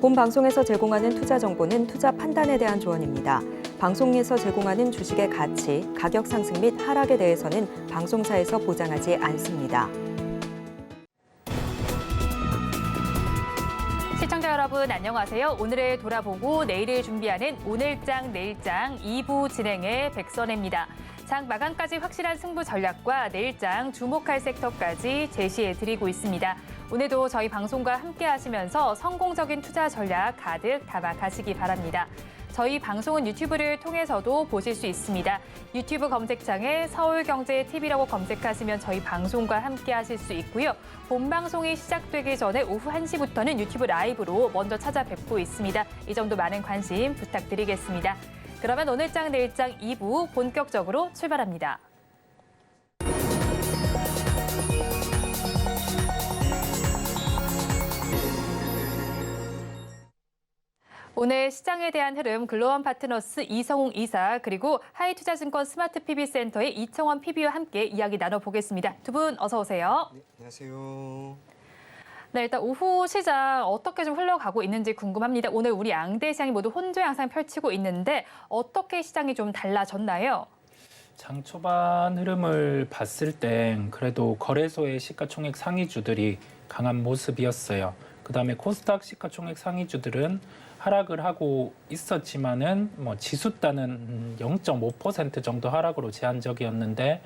본 방송에서 제공하는 투자 정보는 투자 판단에 대한 조언입니다. 방송에서 제공하는 주식의 가치, 가격 상승 및 하락에 대해서는 방송사에서 보장하지 않습니다. 시청자 여러분 안녕하세요. 오늘을 돌아보고 내일을 준비하는 오늘장 내일장 2부 진행의 백선혜입니다. 장 마감까지 확실한 승부 전략과 내일장 주목할 섹터까지 제시해드리고 있습니다. 오늘도 저희 방송과 함께 하시면서 성공적인 투자 전략 가득 담아가시기 바랍니다. 저희 방송은 유튜브를 통해서도 보실 수 있습니다. 유튜브 검색창에 서울경제TV라고 검색하시면 저희 방송과 함께 하실 수 있고요. 본 방송이 시작되기 전에 오후 1시부터는 유튜브 라이브로 먼저 찾아뵙고 있습니다. 이 점도 많은 관심 부탁드리겠습니다. 그러면 오늘장 내일장 2부 본격적으로 출발합니다. 오늘 시장에 대한 흐름 글로원 파트너스 이성웅 이사 그리고 하이투자증권 스마트 PB센터의 이청원 PB와 함께 이야기 나눠보겠습니다. 두 분 어서 오세요. 네, 안녕하세요. 네, 일단 오후 시장 어떻게 좀 흘러가고 있는지 궁금합니다. 오늘 우리 양대 시장이 모두 혼조 양상 펼치고 있는데 어떻게 시장이 좀 달라졌나요? 장 초반 흐름을 봤을 땐 그래도 거래소의 시가총액 상위주들이 강한 모습이었어요. 그다음에 코스닥 시가총액 상위주들은 하락을 하고 있었지만은 지수 따는 0.5% 정도 하락으로 제한적이었는데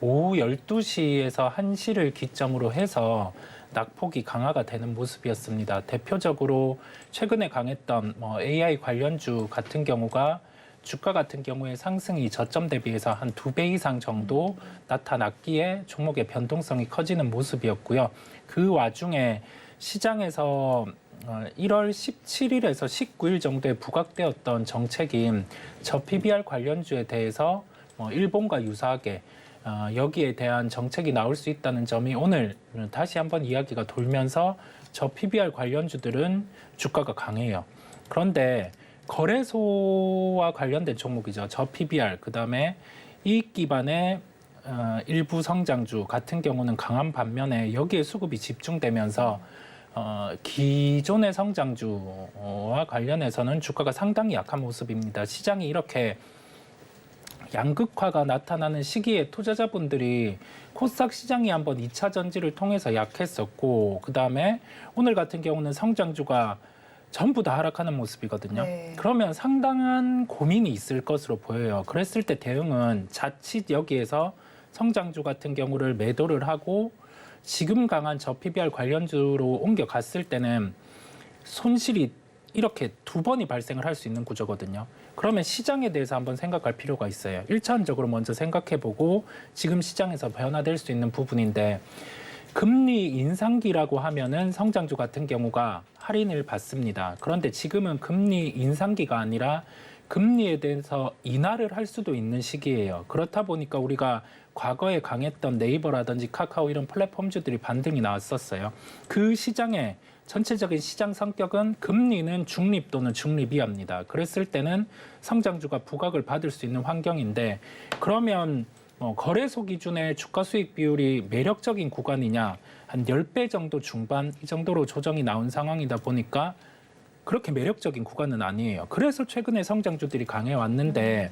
오후 12시에서 1시를 기점으로 해서 낙폭이 강화가 되는 모습이었습니다. 대표적으로 최근에 강했던 AI 관련주 같은 경우가 주가 같은 경우에 상승이 저점 대비해서 한 2배 이상 정도 나타났기에 종목의 변동성이 커지는 모습이었고요. 그 와중에 시장에서 1월 17일에서 19일 정도에 부각되었던 정책인 저 PBR 관련주에 대해서 일본과 유사하게 여기에 대한 정책이 나올 수 있다는 점이 오늘 다시 한번 이야기가 돌면서 저 PBR 관련주들은 주가가 강해요. 그런데 거래소와 관련된 종목이죠. 저 PBR, 그다음에 이익 기반의 일부 성장주 같은 경우는 강한 반면에 여기에 수급이 집중되면서 기존의 성장주와 관련해서는 주가가 상당히 약한 모습입니다. 시장이 이렇게 양극화가 나타나는 시기에 투자자분들이 코스닥 시장이 한번 2차 전지를 통해서 약했었고 그다음에 오늘 같은 경우는 성장주가 전부 다 하락하는 모습이거든요. 네. 그러면 상당한 고민이 있을 것으로 보여요. 그랬을 때 대응은 자칫 여기에서 성장주 같은 경우를 매도를 하고 지금 강한 저 PBR 관련주로 옮겨갔을 때는 손실이 이렇게 두 번이 발생을 할 수 있는 구조거든요. 그러면 시장에 대해서 한번 생각할 필요가 있어요. 1차원적으로 먼저 생각해보고 지금 시장에서 변화될 수 있는 부분인데 금리 인상기라고 하면은 성장주 같은 경우가 할인을 받습니다. 그런데 지금은 금리 인상기가 아니라 금리에 대해서 인하를 할 수도 있는 시기예요. 그렇다 보니까 우리가 과거에 강했던 네이버라든지 카카오 이런 플랫폼주들이 반등이 나왔었어요. 그 시장의 전체적인 시장 성격은 금리는 중립 또는 중립 이하입니다. 그랬을 때는 성장주가 부각을 받을 수 있는 환경인데 그러면 거래소 기준의 주가 수익 비율이 매력적인 구간이냐 한 10배 정도 중반 이 정도로 조정이 나온 상황이다 보니까 그렇게 매력적인 구간은 아니에요. 그래서 최근에 성장주들이 강해왔는데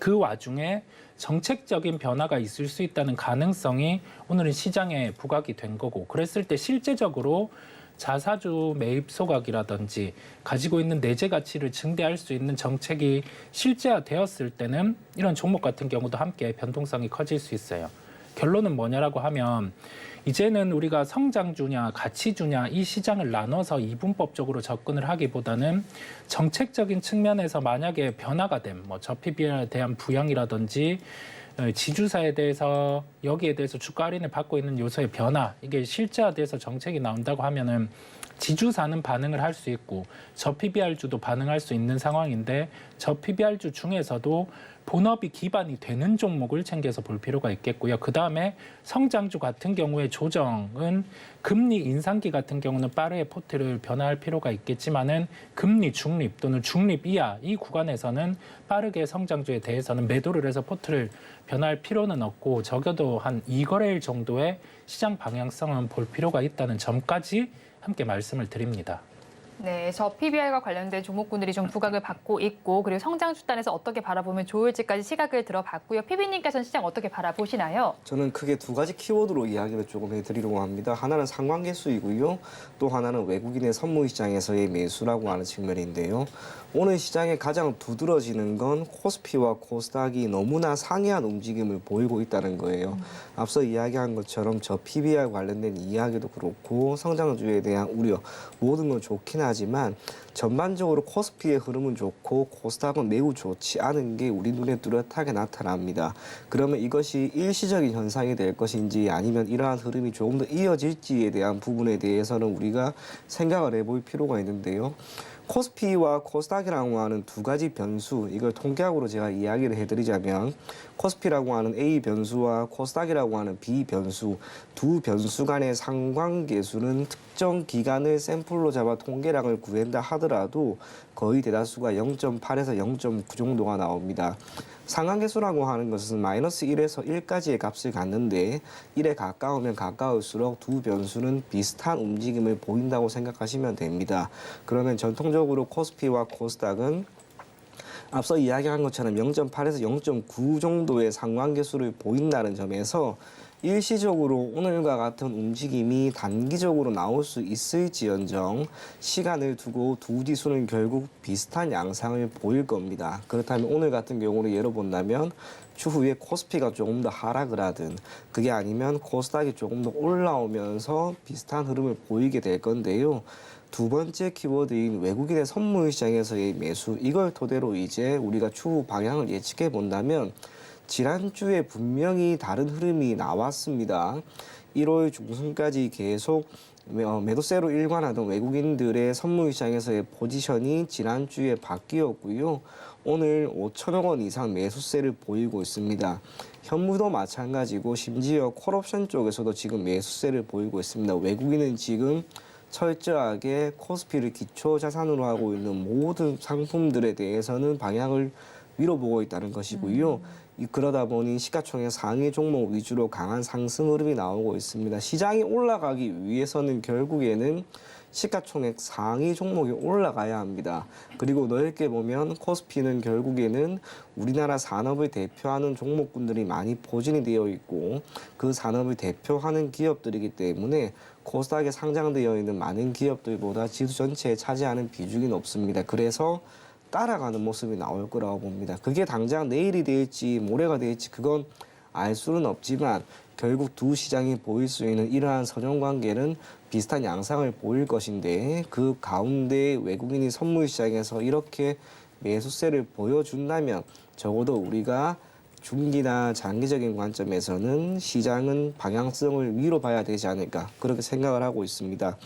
그 와중에 정책적인 변화가 있을 수 있다는 가능성이 오늘은 시장에 부각이 된 거고 그랬을 때 실제적으로 자사주 매입 소각이라든지 가지고 있는 내재 가치를 증대할 수 있는 정책이 실제화되었을 때는 이런 종목 같은 경우도 함께 변동성이 커질 수 있어요. 결론은 뭐냐라고 하면 이제는 우리가 성장주냐 가치주냐 이 시장을 나눠서 이분법적으로 접근을 하기보다는 정책적인 측면에서 만약에 변화가 된 저 PBR에 대한 부양이라든지 지주사에 대해서 여기에 대해서 주가 할인을 받고 있는 요소의 변화 이게 실제화돼서 정책이 나온다고 하면은 지주사는 반응을 할 수 있고 저 PBR주도 반응할 수 있는 상황인데 저 PBR주 중에서도 본업이 기반이 되는 종목을 챙겨서 볼 필요가 있겠고요. 그다음에 성장주 같은 경우에 조정은 금리 인상기 같은 경우는 빠르게 포트를 변화할 필요가 있겠지만은 금리 중립 또는 중립 이하 이 구간에서는 빠르게 성장주에 대해서는 매도를 해서 포트를 변화할 필요는 없고 적어도 한 2거래일 정도의 시장 방향성은 볼 필요가 있다는 점까지 함께 말씀을 드립니다. 네, 저 PBR과 관련된 종목군들이 좀 부각을 받고 있고 그리고 성장 수단에서 어떻게 바라보면 좋을지까지 시각을 들어봤고요. PB님께서는 시장 어떻게 바라보시나요? 저는 크게 두 가지 키워드로 이야기를 조금 해드리려고 합니다. 하나는 상관계수이고요. 또 하나는 외국인의 선물시장에서의 매수라고 하는 측면인데요. 오늘 시장에 가장 두드러지는 건 코스피와 코스닥이 너무나 상이한 움직임을 보이고 있다는 거예요. 앞서 이야기한 것처럼 저 PBR 관련된 이야기도 그렇고 성장주에 대한 우려 모든 건 좋긴 하지만 전반적으로 코스피의 흐름은 좋고 코스닥은 매우 좋지 않은 게 우리 눈에 뚜렷하게 나타납니다. 그러면 이것이 일시적인 현상이 될 것인지 아니면 이러한 흐름이 조금 더 이어질지에 대한 부분에 대해서는 우리가 생각을 해볼 필요가 있는데요. 코스피와 코스닥이라고 하는 두 가지 변수, 이걸 통계학으로 제가 이야기를 해드리자면 코스피라고 하는 A 변수와 코스닥이라고 하는 B 변수, 두 변수 간의 상관계수는 특정 기간을 샘플로 잡아 통계량을 구한다 하더라도 거의 대다수가 0.8에서 0.9 정도가 나옵니다. 상관계수라고 하는 것은 마이너스 1에서 1까지의 값을 갖는데 1에 가까우면 가까울수록 두 변수는 비슷한 움직임을 보인다고 생각하시면 됩니다. 그러면 전통적으로 코스피와 코스닥은 앞서 이야기한 것처럼 0.8에서 0.9 정도의 상관계수를 보인다는 점에서 일시적으로 오늘과 같은 움직임이 단기적으로 나올 수 있을지언정 시간을 두고 두 지수는 결국 비슷한 양상을 보일 겁니다. 그렇다면 오늘 같은 경우를 예로 본다면 추후에 코스피가 조금 더 하락을 하든 그게 아니면 코스닥이 조금 더 올라오면서 비슷한 흐름을 보이게 될 건데요. 두 번째 키워드인 외국인의 선물 시장에서의 매수, 이걸 토대로 이제 우리가 추후 방향을 예측해 본다면 지난주에 분명히 다른 흐름이 나왔습니다. 1월 중순까지 계속 매도세로 일관하던 외국인들의 선물 시장에서의 포지션이 지난주에 바뀌었고요. 오늘 5천억 원 이상 매수세를 보이고 있습니다. 현무도 마찬가지고 심지어 콜옵션 쪽에서도 지금 매수세를 보이고 있습니다. 외국인은 지금 철저하게 코스피를 기초 자산으로 하고 있는 모든 상품들에 대해서는 방향을 위로 보고 있다는 것이고요. 그러다 보니 시가총액 상위 종목 위주로 강한 상승 흐름이 나오고 있습니다. 시장이 올라가기 위해서는 결국에는 시가총액 상위 종목이 올라가야 합니다. 그리고 넓게 보면 코스피는 결국에는 우리나라 산업을 대표하는 종목군들이 많이 포진이 되어 있고 그 산업을 대표하는 기업들이기 때문에 코스닥에 상장되어 있는 많은 기업들보다 지수 전체에 차지하는 비중이 높습니다. 그래서 따라가는 모습이 나올 거라고 봅니다. 그게 당장 내일이 될지 모레가 될지 그건 알 수는 없지만 결국 두 시장이 보일 수 있는 이러한 서정관계는 비슷한 양상을 보일 것인데 그 가운데 외국인이 선물 시장에서 이렇게 매수세를 보여준다면 적어도 우리가 중기나 장기적인 관점에서는 시장은 방향성을 위로 봐야 되지 않을까 그렇게 생각을 하고 있습니다.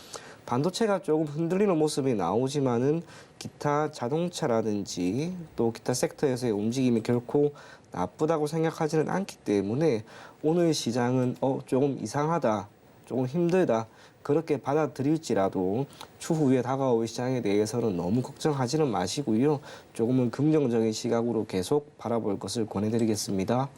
반도체가 조금 흔들리는 모습이 나오지만은 기타 자동차라든지 또 기타 섹터에서의 움직임이 결코 나쁘다고 생각하지는 않기 때문에 오늘 시장은 조금 이상하다, 조금 힘들다 그렇게 받아들일지라도 추후에 다가올 시장에 대해서는 너무 걱정하지는 마시고요. 조금은 긍정적인 시각으로 계속 바라볼 것을 권해드리겠습니다.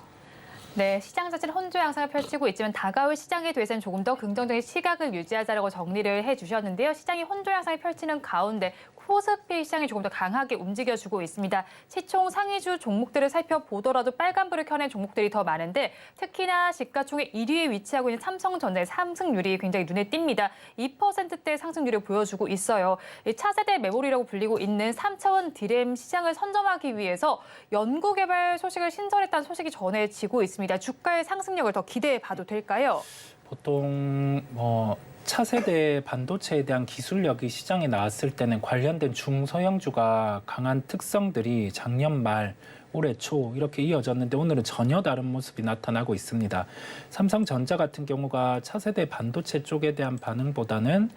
네, 시장 자체는 혼조 양상을 펼치고 있지만 다가올 시장에 대해서는 조금 더 긍정적인 시각을 유지하자라고 정리를 해주셨는데요. 시장이 혼조 양상을 펼치는 가운데 코스피 시장이 조금 더 강하게 움직여주고 있습니다. 시총 상위주 종목들을 살펴보더라도 빨간불을 켜낸 종목들이 더 많은데 특히나 시가총액 1위에 위치하고 있는 삼성전자의 상승률이 굉장히 눈에 띕니다. 2%대 상승률을 보여주고 있어요. 차세대 메모리라고 불리고 있는 3차원 디램 시장을 선점하기 위해서 연구개발 소식을 신설했다는 소식이 전해지고 있습니다. 주가의 상승력을 더 기대해 봐도 될까요? 보통 차세대 반도체에 대한 기술력이 시장에 나왔을 때는 관련된 중소형주가 강한 특성들이 작년 말, 올해 초 이렇게 이어졌는데 오늘은 전혀 다른 모습이 나타나고 있습니다. 삼성전자 같은 경우가 차세대 반도체 쪽에 대한 반응보다는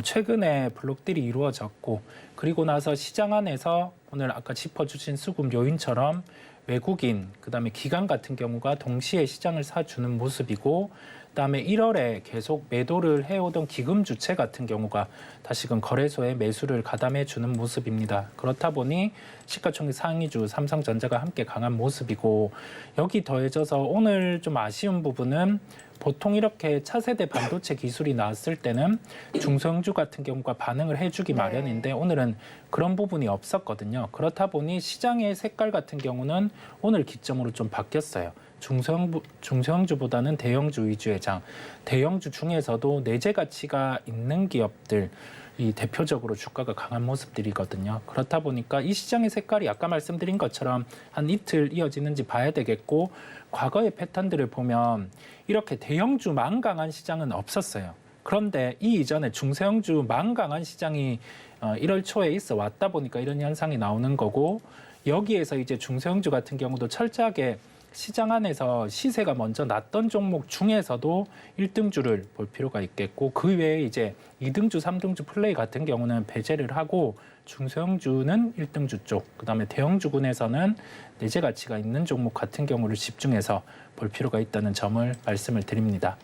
최근에 블록딜이 이루어졌고 그리고 나서 시장 안에서 오늘 아까 짚어주신 수급 요인처럼 외국인, 그다음에 기관 같은 경우가 동시에 시장을 사주는 모습이고 그다음에 1월에 계속 매도를 해오던 기금 주체 같은 경우가 다시금 거래소에 매수를 가담해 주는 모습입니다. 그렇다 보니 시가총액 상위주 삼성전자가 함께 강한 모습이고, 여기 더해져서 오늘 좀 아쉬운 부분은 보통 이렇게 차세대 반도체 기술이 나왔을 때는 중소형주 같은 경우가 반응을 해주기 마련인데 오늘은 그런 부분이 없었거든요. 그렇다 보니 시장의 색깔 같은 경우는 오늘 기점으로 좀 바뀌었어요. 중소형주보다는 대형주 위주의 장. 대형주 중에서도 내재 가치가 있는 기업들, 이 대표적으로 주가가 강한 모습들이거든요. 그렇다 보니까 이 시장의 색깔이 아까 말씀드린 것처럼 한 이틀 이어지는지 봐야 되겠고, 과거의 패턴들을 보면 이렇게 대형주만 강한 시장은 없었어요. 그런데 이 이전에 중소형주만 강한 시장이 1월 초에 있어 왔다 보니까 이런 현상이 나오는 거고, 여기에서 이제 중소형주 같은 경우도 철저하게 시장 안에서 시세가 먼저 났던 종목 중에서도 1등주를 볼 필요가 있겠고, 그 외에 이제 2등주, 3등주 플레이 같은 경우는 배제를 하고 중소형주는 1등주 쪽, 그다음에 대형주군에서는 내재 가치가 있는 종목 같은 경우를 집중해서 볼 필요가 있다는 점을 말씀을 드립니다.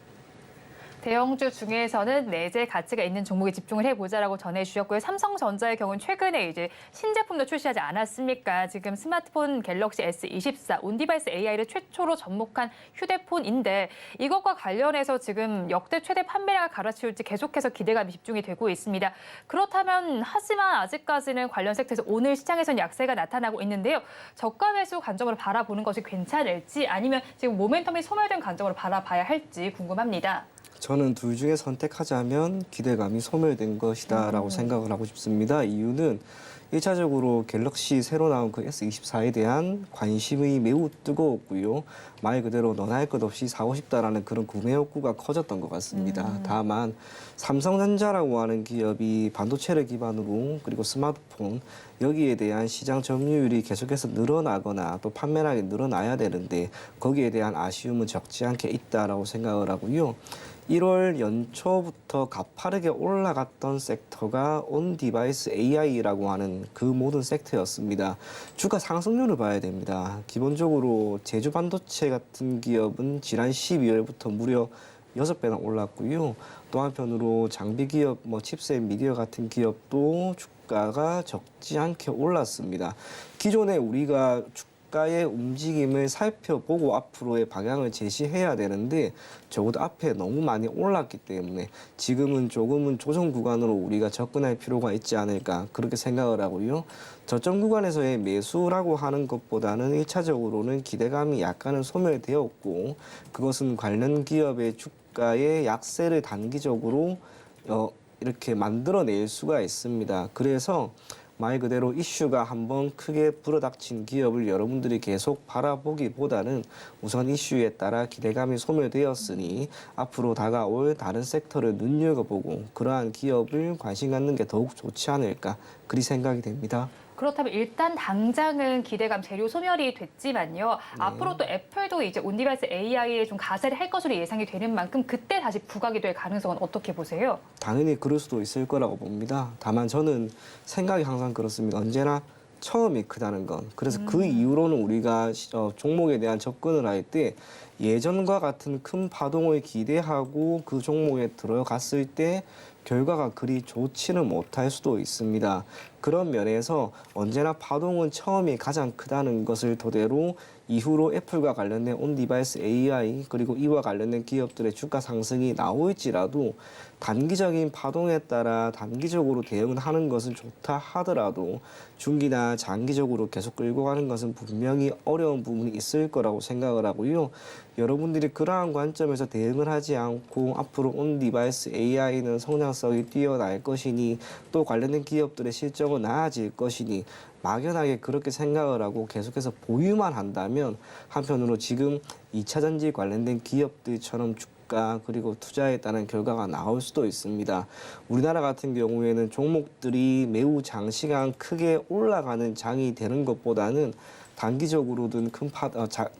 대형주 중에서는 내재 가치가 있는 종목에 집중을 해보자라고 전해주셨고요. 삼성전자의 경우는 최근에 이제 신제품도 출시하지 않았습니까? 지금 스마트폰 갤럭시 S24 온디바이스 AI를 최초로 접목한 휴대폰인데, 이것과 관련해서 지금 역대 최대 판매량을 갈아치울지 계속해서 기대감이 집중이 되고 있습니다. 그렇다면 하지만 아직까지는 관련 섹터에서 오늘 시장에서는 약세가 나타나고 있는데요. 저가 매수 관점으로 바라보는 것이 괜찮을지, 아니면 지금 모멘텀이 소멸된 관점으로 바라봐야 할지 궁금합니다. 저는 둘 중에 선택하자면 기대감이 소멸된 것이다라고 생각을 하고 싶습니다. 이유는 1차적으로 갤럭시 새로 나온 그 S24에 대한 관심이 매우 뜨거웠고요. 말 그대로 너나 할 것 없이 사고 싶다라는 그런 구매 욕구가 커졌던 것 같습니다. 다만 삼성전자라고 하는 기업이 반도체를 기반으로, 그리고 스마트폰, 여기에 대한 시장 점유율이 계속해서 늘어나거나 또 판매량이 늘어나야 되는데 거기에 대한 아쉬움은 적지 않게 있다라고 생각을 하고요. 1월 연초부터 가파르게 올라갔던 섹터가 온디바이스 AI라고 하는 그 모든 섹터였습니다. 주가 상승률을 봐야 됩니다. 기본적으로 제주 반도체 같은 기업은 지난 12월부터 무려 6배나 올랐고요. 또 한편으로 장비 기업, 칩셋, 미디어 같은 기업도 주가가 적지 않게 올랐습니다. 기존에 우리가 주가의 움직임을 살펴보고 앞으로의 방향을 제시해야 되는데 적어도 앞에 너무 많이 올랐기 때문에 지금은 조금은 조정 구간으로 우리가 접근할 필요가 있지 않을까, 그렇게 생각을 하고요. 저점 구간에서의 매수라고 하는 것보다는 1차적으로는 기대감이 약간은 소멸되었고, 그것은 관련 기업의 주가의 약세를 단기적으로 이렇게 만들어낼 수가 있습니다. 그래서 말 그대로 이슈가 한번 크게 불어닥친 기업을 여러분들이 계속 바라보기보다는 우선 이슈에 따라 기대감이 소멸되었으니 앞으로 다가올 다른 섹터를 눈여겨보고 그러한 기업을 관심 갖는 게 더욱 좋지 않을까, 그리 생각이 됩니다. 그렇다면 일단 당장은 기대감 재료 소멸이 됐지만요. 앞으로 또 애플도 이제 온디바이스 AI에 좀 가세를 할 것으로 예상이 되는 만큼 그때 다시 부각이 될 가능성은 어떻게 보세요? 당연히 그럴 수도 있을 거라고 봅니다. 다만 저는 생각이 항상 그렇습니다. 언제나 처음이 크다는 건. 그래서 그 이후로는 우리가 종목에 대한 접근을 할 때 예전과 같은 큰 파동을 기대하고 그 종목에 들어갔을 때 결과가 그리 좋지는 못할 수도 있습니다. 그런 면에서 언제나 파동은 처음이 가장 크다는 것을 토대로 이후로 애플과 관련된 온디바이스 AI, 그리고 이와 관련된 기업들의 주가 상승이 나올지라도 단기적인 파동에 따라 단기적으로 대응을 하는 것은 좋다 하더라도 중기나 장기적으로 계속 끌고 가는 것은 분명히 어려운 부분이 있을 거라고 생각을 하고요. 여러분들이 그러한 관점에서 대응을 하지 않고 앞으로 온디바이스 AI는 성장성이 뛰어날 것이니 또 관련된 기업들의 실적은 나아질 것이니 막연하게 그렇게 생각을 하고 계속해서 보유만 한다면 한편으로 지금 2차 전지 관련된 기업들처럼 주가 그리고 투자에 따른 결과가 나올 수도 있습니다. 우리나라 같은 경우에는 종목들이 매우 장시간 크게 올라가는 장이 되는 것보다는 단기적으로든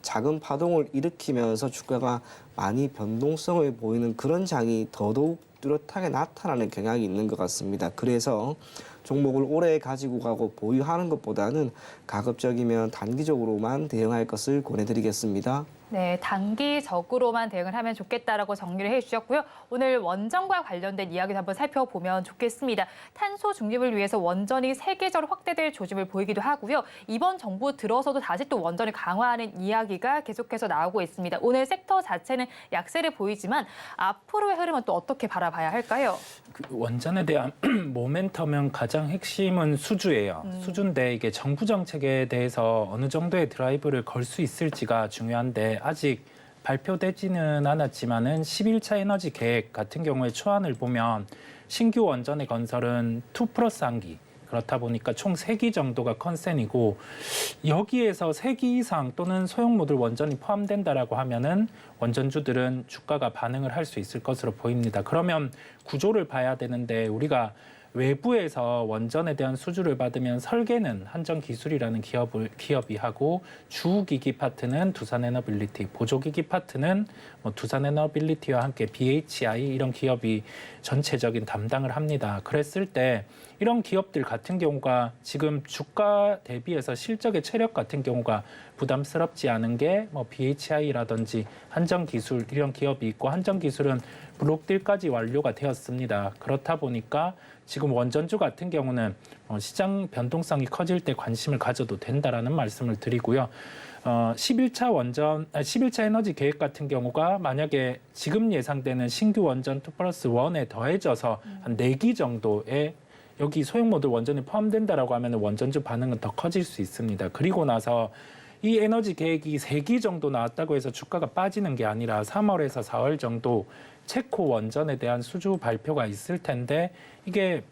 작은 파동을 일으키면서 주가가 많이 변동성을 보이는 그런 장이 더더욱 뚜렷하게 나타나는 경향이 있는 것 같습니다. 그래서 종목을 오래 가지고 가고 보유하는 것보다는 가급적이면 단기적으로만 대응할 것을 권해드리겠습니다. 네, 단기적으로만 대응을 하면 좋겠다라고 정리를 해주셨고요. 오늘 원전과 관련된 이야기도 한번 살펴보면 좋겠습니다. 탄소 중립을 위해서 원전이 세계적으로 확대될 조짐을 보이기도 하고요. 이번 정부 들어서도 다시 또 원전을 강화하는 이야기가 계속해서 나오고 있습니다. 오늘 섹터 자체는 약세를 보이지만 앞으로의 흐름은 또 어떻게 바라봐야 할까요? 그 원전에 대한 모멘텀은 가장 핵심은 수주예요. 수주인데 이게 정부 정책에 대해서 어느 정도의 드라이브를 걸 수 있을지가 중요한데 아직 발표되지는 않았지만은 11차 에너지 계획 같은 경우에 초안을 보면 신규 원전의 건설은 2+1기 그렇다 보니까 총 3기 정도가 컨센이고 여기에서 3기 이상 또는 소형 모듈 원전이 포함된다라고 하면은 원전주들은 주가가 반응을 할 수 있을 것으로 보입니다. 그러면 구조를 봐야 되는데 우리가 외부에서 원전에 대한 수주를 받으면 설계는 한전기술이라는 기업이 하고 주기기 파트는 두산에너빌리티, 보조기기 파트는 두산에너빌리티와 함께 BHI 이런 기업이 전체적인 담당을 합니다. 그랬을 때 이런 기업들 같은 경우가 지금 주가 대비해서 실적의 체력 같은 경우가 부담스럽지 않은 게 BHI라든지 한전기술 이런 기업이 있고 한전기술은 블록딜까지 완료가 되었습니다. 그렇다 보니까 지금 원전주 같은 경우는 시장 변동성이 커질 때 관심을 가져도 된다라는 말씀을 드리고요. 11차 에너지 계획 같은 경우가 만약에 지금 예상되는 신규 원전 2+1에 더해져서 한 4기 정도의 여기 소형 모듈 원전이 포함된다라고 하면 원전주 반응은 더 커질 수 있습니다. 그리고 나서 이 에너지 계획이 3기 정도 나왔다고 해서 주가가 빠지는 게 아니라 3월에서 4월 정도 체코 원전에 대한 수주 발표가 있을 텐데 이게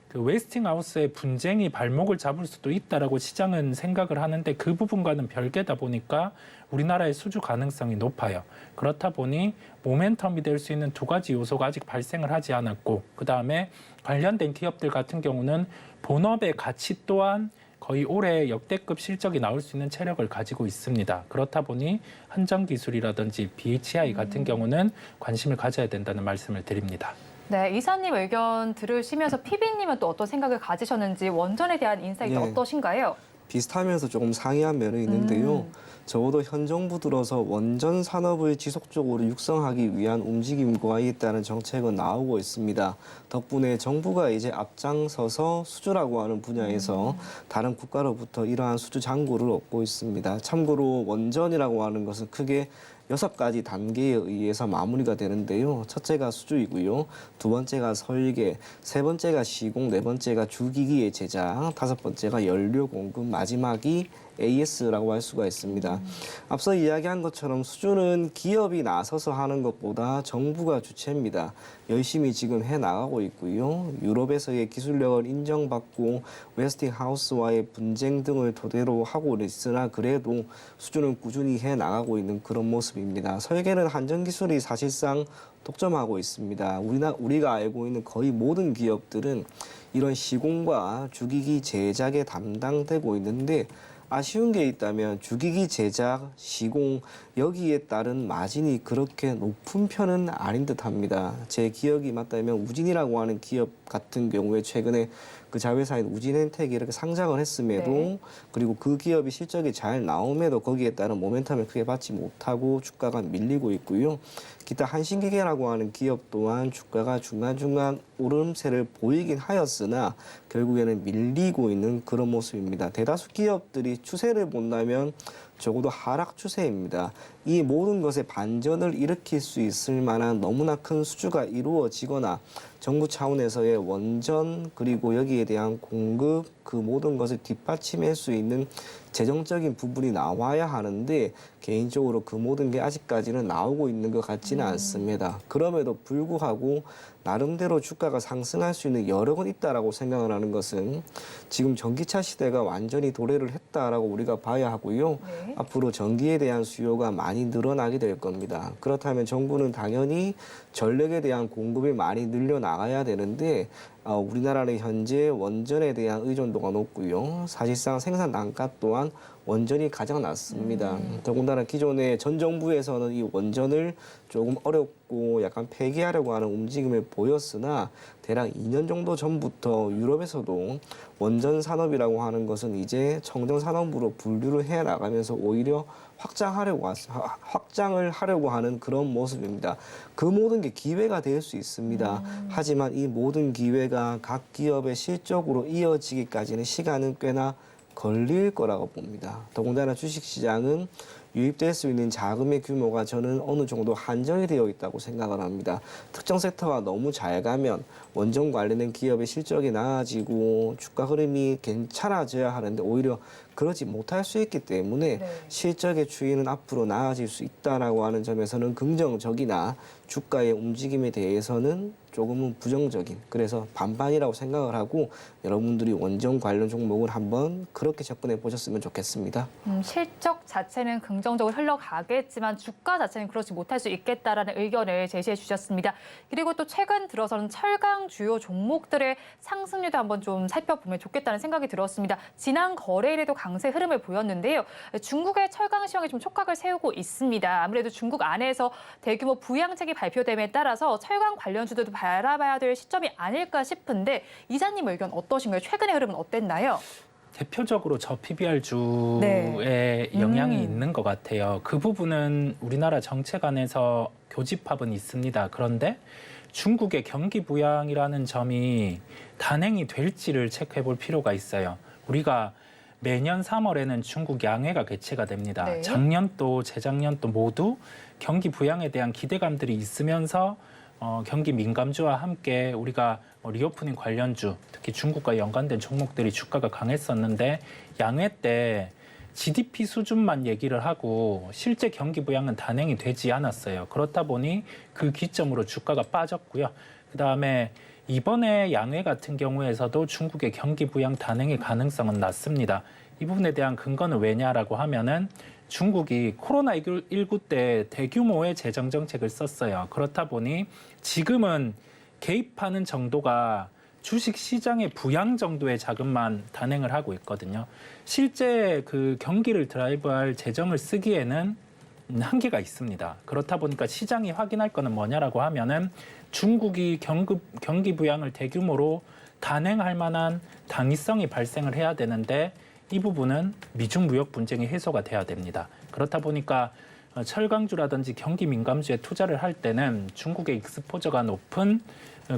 그 웨스팅하우스의 분쟁이 발목을 잡을 수도 있다라고 시장은 생각을 하는데 그 부분과는 별개다 보니까 우리나라의 수주 가능성이 높아요. 그렇다 보니 모멘텀이 될 수 있는 2가지 요소가 아직 발생을 하지 않았고 그다음에 관련된 기업들 같은 경우는 본업의 가치 또한 거의 올해 역대급 실적이 나올 수 있는 체력을 가지고 있습니다. 그렇다 보니 한전기술이라든지 BHI 같은 경우는 관심을 가져야 된다는 말씀을 드립니다. 네, 이사님 의견 들으시면서 PB님은 또 어떤 생각을 가지셨는지 원전에 대한 인사이트 어떠신가요? 비슷하면서 조금 상이한 면이 있는데요. 적어도 현 정부 들어서 원전 산업을 지속적으로 육성하기 위한 움직임과 있다는 정책은 나오고 있습니다. 덕분에 정부가 이제 앞장서서 수주라고 하는 분야에서 다른 국가로부터 이러한 수주 잔고를 얻고 있습니다. 참고로 원전이라고 하는 것은 크게 6가지 단계에 의해서 마무리가 되는데요. 첫째가 수주이고요. 2번째가 설계, 3번째가 시공, 4번째가 주기기의 제작, 5번째가 연료 공급, 마지막이 AS라고 할 수가 있습니다. 앞서 이야기한 것처럼 수주는 기업이 나서서 하는 것보다 정부가 주체입니다. 열심히 지금 해나가고 있고요. 유럽에서의 기술력을 인정받고 웨스팅하우스와의 분쟁 등을 토대로 하고 있으나 그래도 수주는 꾸준히 해나가고 있는 그런 모습입니다. 설계는 한전기술이 사실상 독점하고 있습니다. 우리가 알고 있는 거의 모든 기업들은 이런 시공과 주기기 제작에 담당되고 있는데 아쉬운 게 있다면 주기기 제작, 시공 여기에 따른 마진이 그렇게 높은 편은 아닌 듯합니다. 제 기억이 맞다면 우진이라고 하는 기업 같은 경우에 최근에 그 자회사인 우진엔텍이 이렇게 상장을 했음에도 그리고 그 기업이 실적이 잘 나옴에도 거기에 따른 모멘텀을 크게 받지 못하고 주가가 밀리고 있고요. 기타 한신기계라고 하는 기업 또한 주가가 중간중간 오름세를 보이긴 하였으나 결국에는 밀리고 있는 그런 모습입니다. 대다수 기업들이 추세를 본다면 적어도 하락 추세입니다. 이 모든 것에 반전을 일으킬 수 있을 만한 너무나 큰 수주가 이루어지거나 정부 차원에서의 원전 그리고 여기에 대한 공급 그 모든 것을 뒷받침할 수 있는 재정적인 부분이 나와야 하는데 개인적으로 그 모든 게 아직까지는 나오고 있는 것 같지는 않습니다. 그럼에도 불구하고 나름대로 주가가 상승할 수 있는 여력은 있다라고 생각을 하는 것은 지금 전기차 시대가 완전히 도래를 했다라고 우리가 봐야 하고요. 앞으로 전기에 대한 수요가 많이 늘어나게 될 겁니다. 그렇다면 정부는 당연히 전력에 대한 공급이 많이 늘려나가야 되는데 우리나라는 현재 원전에 대한 의존도가 높고요. 사실상 생산 단가 또한 원전이 가장 낮습니다. 더군다나 기존의 전 정부에서는 이 원전을 조금 어렵고 약간 폐기하려고 하는 움직임을 보였으나 대략 2년 정도 전부터 유럽에서도 원전 산업이라고 하는 것은 이제 청정 산업으로 분류를 해 나가면서 오히려 확장을 하려고 하는 그런 모습입니다. 그 모든 게 기회가 될 수 있습니다. 하지만 이 모든 기회가 각 기업의 실적으로 이어지기까지는 시간은 꽤나 걸릴 거라고 봅니다. 더군다나 주식시장은 유입될 수 있는 자금의 규모가 저는 어느 정도 한정이 되어 있다고 생각을 합니다. 특정 섹터가 너무 잘 가면 원전 관련된 기업의 실적이 나아지고 주가 흐름이 괜찮아져야 하는데 오히려 그러지 못할 수 있기 때문에 실적의 추이는 앞으로 나아질 수 있다라고 하는 점에서는 긍정적이나 주가의 움직임에 대해서는 조금은 부정적인, 그래서 반반이라고 생각을 하고 여러분들이 원전 관련 종목을 한번 그렇게 접근해 보셨으면 좋겠습니다. 실적 자체는 긍정적으로 흘러가겠지만 주가 자체는 그렇지 못할 수 있겠다라는 의견을 제시해 주셨습니다. 그리고 또 최근 들어서는 철강 주요 종목들의 상승률도 한번 좀 살펴보면 좋겠다는 생각이 들었습니다. 지난 거래일에도 강세 흐름을 보였는데요. 중국의 철강 시황이 좀 촉각을 세우고 있습니다. 아무래도 중국 안에서 대규모 부양책이 발표됨에 따라서 철강 관련주들도 바라봐야 될 시점이 아닐까 싶은데 이사님 의견 어떠신가요? 최근의 흐름은 어땠나요? 대표적으로 저 PBR주에 영향이 있는 것 같아요. 그 부분은 우리나라 정책 안에서 교집합은 있습니다. 그런데 중국의 경기 부양이라는 점이 단행이 될지를 체크해 볼 필요가 있어요. 우리가 매년 3월에는 중국 양회가 개최가 됩니다. 네. 작년도 재작년도 모두 경기 부양에 대한 기대감들이 있으면서 경기 민감주와 함께 우리가 리오프닝 관련주, 특히 중국과 연관된 종목들이 주가가 강했었는데 양회 때 GDP 수준만 얘기를 하고 실제 경기 부양은 단행이 되지 않았어요. 그렇다 보니 그 기점으로 주가가 빠졌고요. 그다음에 이번에 양회 같은 경우에서도 중국의 경기 부양 단행의 가능성은 낮습니다. 이 부분에 대한 근거는 왜냐라고 하면은 중국이 코로나19 때 대규모의 재정 정책을 썼어요. 그렇다 보니 지금은 개입하는 정도가 주식 시장의 부양 정도의 자금만 단행을 하고 있거든요. 실제 그 경기를 드라이브할 재정을 쓰기에는 한계가 있습니다. 그렇다 보니까 시장이 확인할 거는 뭐냐라고 하면은 중국이 경기 부양을 대규모로 단행할 만한 당위성이 발생을 해야 되는데 이 부분은 미중 무역 분쟁이 해소가 돼야 됩니다. 그렇다 보니까 철강주라든지 경기 민감주에 투자를 할 때는 중국의 익스포저가 높은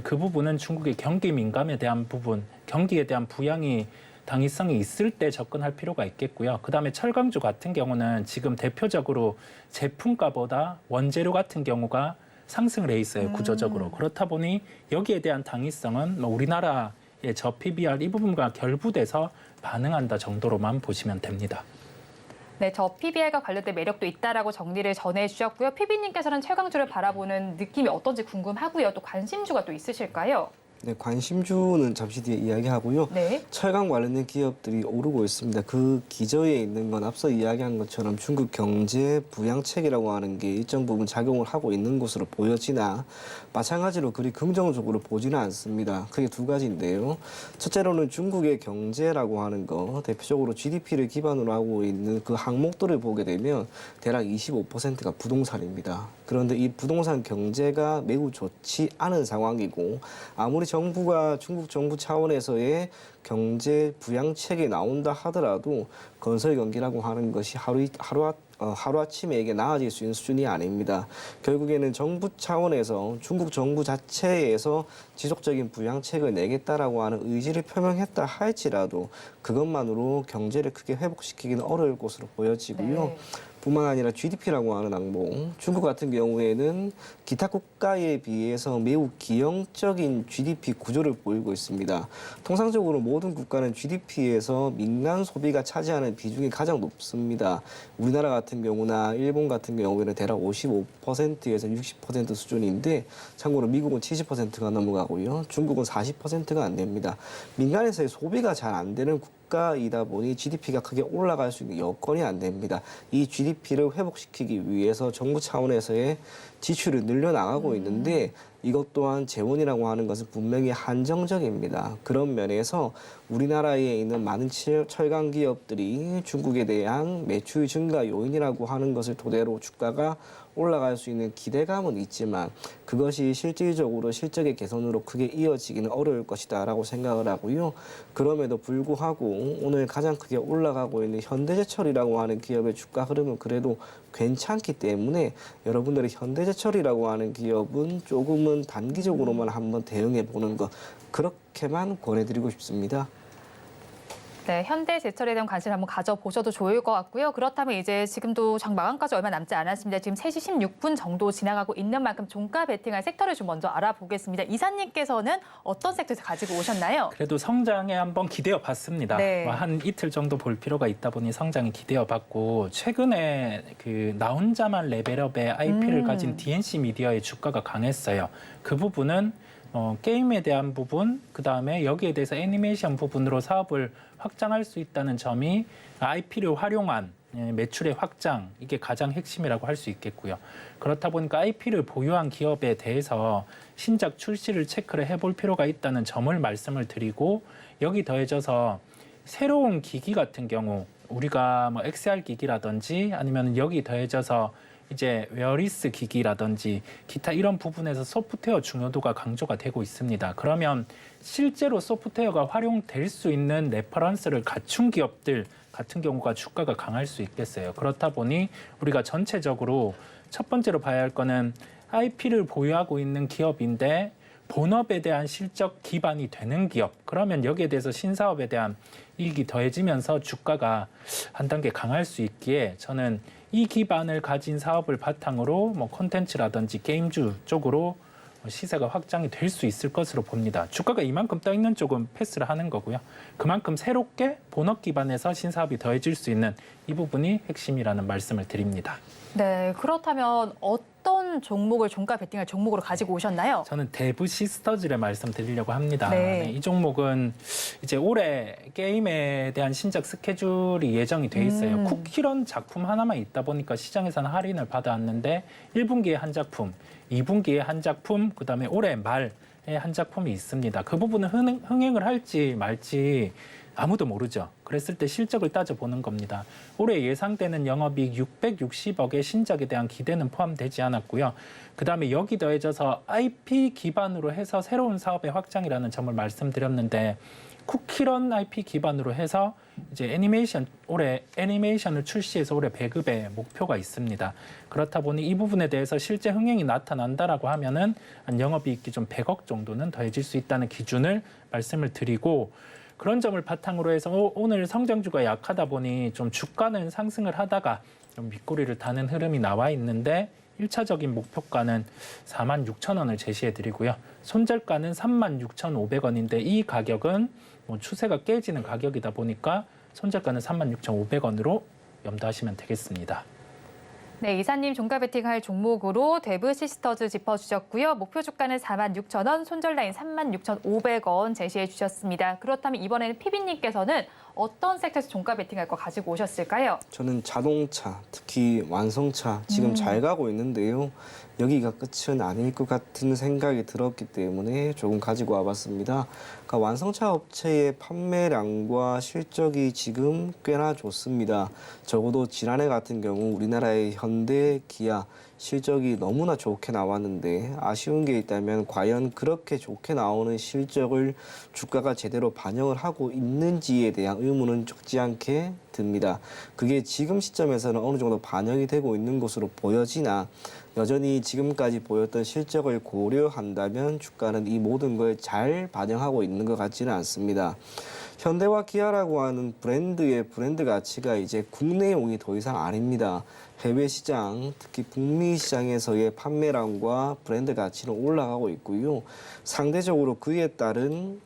그 부분은 중국의 경기 민감에 대한 부분, 경기에 대한 부양이 당위성이 있을 때 접근할 필요가 있겠고요. 그다음에 철강주 같은 경우는 지금 대표적으로 제품가보다 원재료 같은 경우가 상승을 해 있어요, 구조적으로. 그렇다 보니 여기에 대한 당위성은 우리나라의 저 PBR 이 부분과 결부돼서 반응한다 정도로만 보시면 됩니다. 네, 저 PBR과 관련된 매력도 있다라고 정리를 전해주셨고요. PB님께서는 철강주를 바라보는 느낌이 어떤지 궁금하고요. 또 관심주가 또 있으실까요? 네, 관심주는 잠시 뒤에 이야기하고요. 네. 철강 관련된 기업들이 오르고 있습니다. 그 기저에 있는 건 앞서 이야기한 것처럼 중국 경제 부양책이라고 하는 게 일정 부분 작용을 하고 있는 것으로 보여지나 마찬가지로 그리 긍정적으로 보지는 않습니다. 크게 두 가지인데요. 첫째로는 중국의 경제라고 하는 거, 대표적으로 GDP를 기반으로 하고 있는 그 항목들을 보게 되면 대략 25%가 부동산입니다. 그런데 이 부동산 경제가 매우 좋지 않은 상황이고 아무리 정부가 중국 정부 차원에서의 경제 부양책이 나온다 하더라도 건설 경기라고 하는 것이 하루아침에 이게 나아질 수 있는 수준이 아닙니다. 결국에는 정부 차원에서 중국 정부 자체에서 지속적인 부양책을 내겠다라고 하는 의지를 표명했다 할지라도 그것만으로 경제를 크게 회복시키기는 어려울 것으로 보여지고요. 네. 뿐만 아니라 GDP라고 하는 항목, 중국 같은 경우에는 기타 국가에 비해서 매우 기형적인 GDP 구조를 보이고 있습니다. 통상적으로 모든 국가는 GDP에서 민간 소비가 차지하는 비중이 가장 높습니다. 우리나라 같은 경우나 일본 같은 경우에는 대략 55%에서 60% 수준인데 참고로 미국은 70%가 넘어가고요. 중국은 40%가 안 됩니다. 민간에서의 소비가 잘 안 되는 국가이다 보니 GDP가 크게 올라갈 수 있는 여건이 안 됩니다. 이 GDP를 회복시키기 위해서 정부 차원에서의 지출을 늘려나가고 있는데 이것 또한 재원이라고 하는 것은 분명히 한정적입니다. 그런 면에서 우리나라에 있는 많은 철강 기업들이 중국에 대한 매출 증가 요인이라고 하는 것을 토대로 주가가 올라갈 수 있는 기대감은 있지만 그것이 실질적으로 실적의 개선으로 크게 이어지기는 어려울 것이다라고 생각을 하고요. 그럼에도 불구하고 오늘 가장 크게 올라가고 있는 현대제철이라고 하는 기업의 주가 흐름은 그래도 괜찮기 때문에 여러분들이 현대제철이라고 하는 기업은 조금은 단기적으로만 한번 대응해 보는 것 그렇게만 권해드리고 싶습니다. 네, 현대제철에 대한 관심을 한번 가져보셔도 좋을 것 같고요. 그렇다면 이제 지금도 장 마감까지 얼마 남지 않았습니다. 지금 3시 16분 정도 지나가고 있는 만큼 종가 베팅할 섹터를 좀 먼저 알아보겠습니다. 이사님께서는 어떤 섹터에서 가지고 오셨나요? 그래도 성장에 한번 기대어 봤습니다. 네. 한 이틀 정도 볼 필요가 있다 보니 성장에 기대어 봤고 최근에 그 나 혼자만 레벨업의 IP를 가진 DNC 미디어의 주가가 강했어요. 그 부분은 게임에 대한 부분, 그다음에 여기에 대해서 애니메이션 부분으로 사업을 확장할 수 있다는 점이 IP를 활용한 매출의 확장, 이게 가장 핵심이라고 할 수 있겠고요. 그렇다 보니까 IP를 보유한 기업에 대해서 신작 출시를 체크를 해볼 필요가 있다는 점을 말씀을 드리고 여기 더해져서 새로운 기기 같은 경우 우리가 뭐 XR 기기라든지 아니면 여기 더해져서 이제 웨어리스 기기라든지 기타 이런 부분에서 소프트웨어 중요도가 강조가 되고 있습니다. 그러면 실제로 소프트웨어가 활용될 수 있는 레퍼런스를 갖춘 기업들 같은 경우가 주가가 강할 수 있겠어요. 그렇다 보니 우리가 전체적으로 첫 번째로 봐야 할 거는 IP를 보유하고 있는 기업인데 본업에 대한 실적 기반이 되는 기업. 그러면 여기에 대해서 신사업에 대한 이익이 더해지면서 주가가 한 단계 강할 수 있기에 저는 이 기반을 가진 사업을 바탕으로 뭐 콘텐츠라든지 게임주 쪽으로 시세가 확장이 될 수 있을 것으로 봅니다. 주가가 이만큼 떠 있는 쪽은 패스를 하는 거고요. 그만큼 새롭게 본업 기반에서 신사업이 더해질 수 있는 이 부분이 핵심이라는 말씀을 드립니다. 네, 그렇다면 어떤 종목을 종가 베팅할 종목으로 가지고 오셨나요? 저는 대부 시스터즈를 말씀드리려고 합니다. 네. 이 종목은 이제 올해 게임에 대한 신작 스케줄이 예정이 돼 있어요. 쿠키런 작품 하나만 있다 보니까 시장에서는 할인을 받아왔는데 1분기에 한 작품, 2분기에 한 작품, 그다음에 올해 말에 한 작품이 있습니다. 그 부분은 흥행을 할지 말지 아무도 모르죠. 그랬을 때 실적을 따져보는 겁니다. 올해 예상되는 영업이익 660억의 신작에 대한 기대는 포함되지 않았고요. 그다음에 여기 더해져서 IP 기반으로 해서 새로운 사업의 확장이라는 점을 말씀드렸는데 쿠키런 IP 기반으로 해서 이제 올해 애니메이션을 출시해서 올해 배급의 목표가 있습니다. 그렇다 보니 이 부분에 대해서 실제 흥행이 나타난다라고 하면은 한 영업이익 기준 100억 정도는 더해질 수 있다는 기준을 말씀을 드리고 그런 점을 바탕으로 해서 오늘 성장주가 약하다 보니 좀 주가는 상승을 하다가 좀 밑꼬리를 다는 흐름이 나와 있는데 1차적인 목표가는 46,000원을 제시해 드리고요. 손절가는 36,500원인데 이 가격은 뭐 추세가 깨지는 가격이다 보니까 손절가는 36,500원으로 염두하시면 되겠습니다. 네, 이사님 종가 베팅할 종목으로 대브 시스터즈 짚어주셨고요. 목표 주가는 46,000원, 손절 라인 36,500원 제시해 주셨습니다. 그렇다면 이번에는 피비님께서는 어떤 섹터에서 종가 베팅할 거 가지고 오셨을까요? 저는 자동차, 특히 완성차 지금 잘 가고 있는데요. 여기가 끝은 아닐 것 같은 생각이 들었기 때문에 조금 가지고 와봤습니다. 그러니까 완성차 업체의 판매량과 실적이 지금 꽤나 좋습니다. 적어도 지난해 같은 경우 우리나라의 현대, 기아 실적이 너무나 좋게 나왔는데 아쉬운 게 있다면 과연 그렇게 좋게 나오는 실적을 주가가 제대로 반영을 하고 있는지에 대한 의문은 적지 않게 듭니다. 그게 지금 시점에서는 어느 정도 반영이 되고 있는 것으로 보여지나 여전히 지금까지 보였던 실적을 고려한다면 주가는 이 모든 걸 잘 반영하고 있는 것 같지는 않습니다. 현대와 기아라고 하는 브랜드의 브랜드 가치가 이제 국내용이 더 이상 아닙니다. 해외 시장, 특히 북미 시장에서의 판매량과 브랜드 가치는 올라가고 있고요. 상대적으로 그에 따른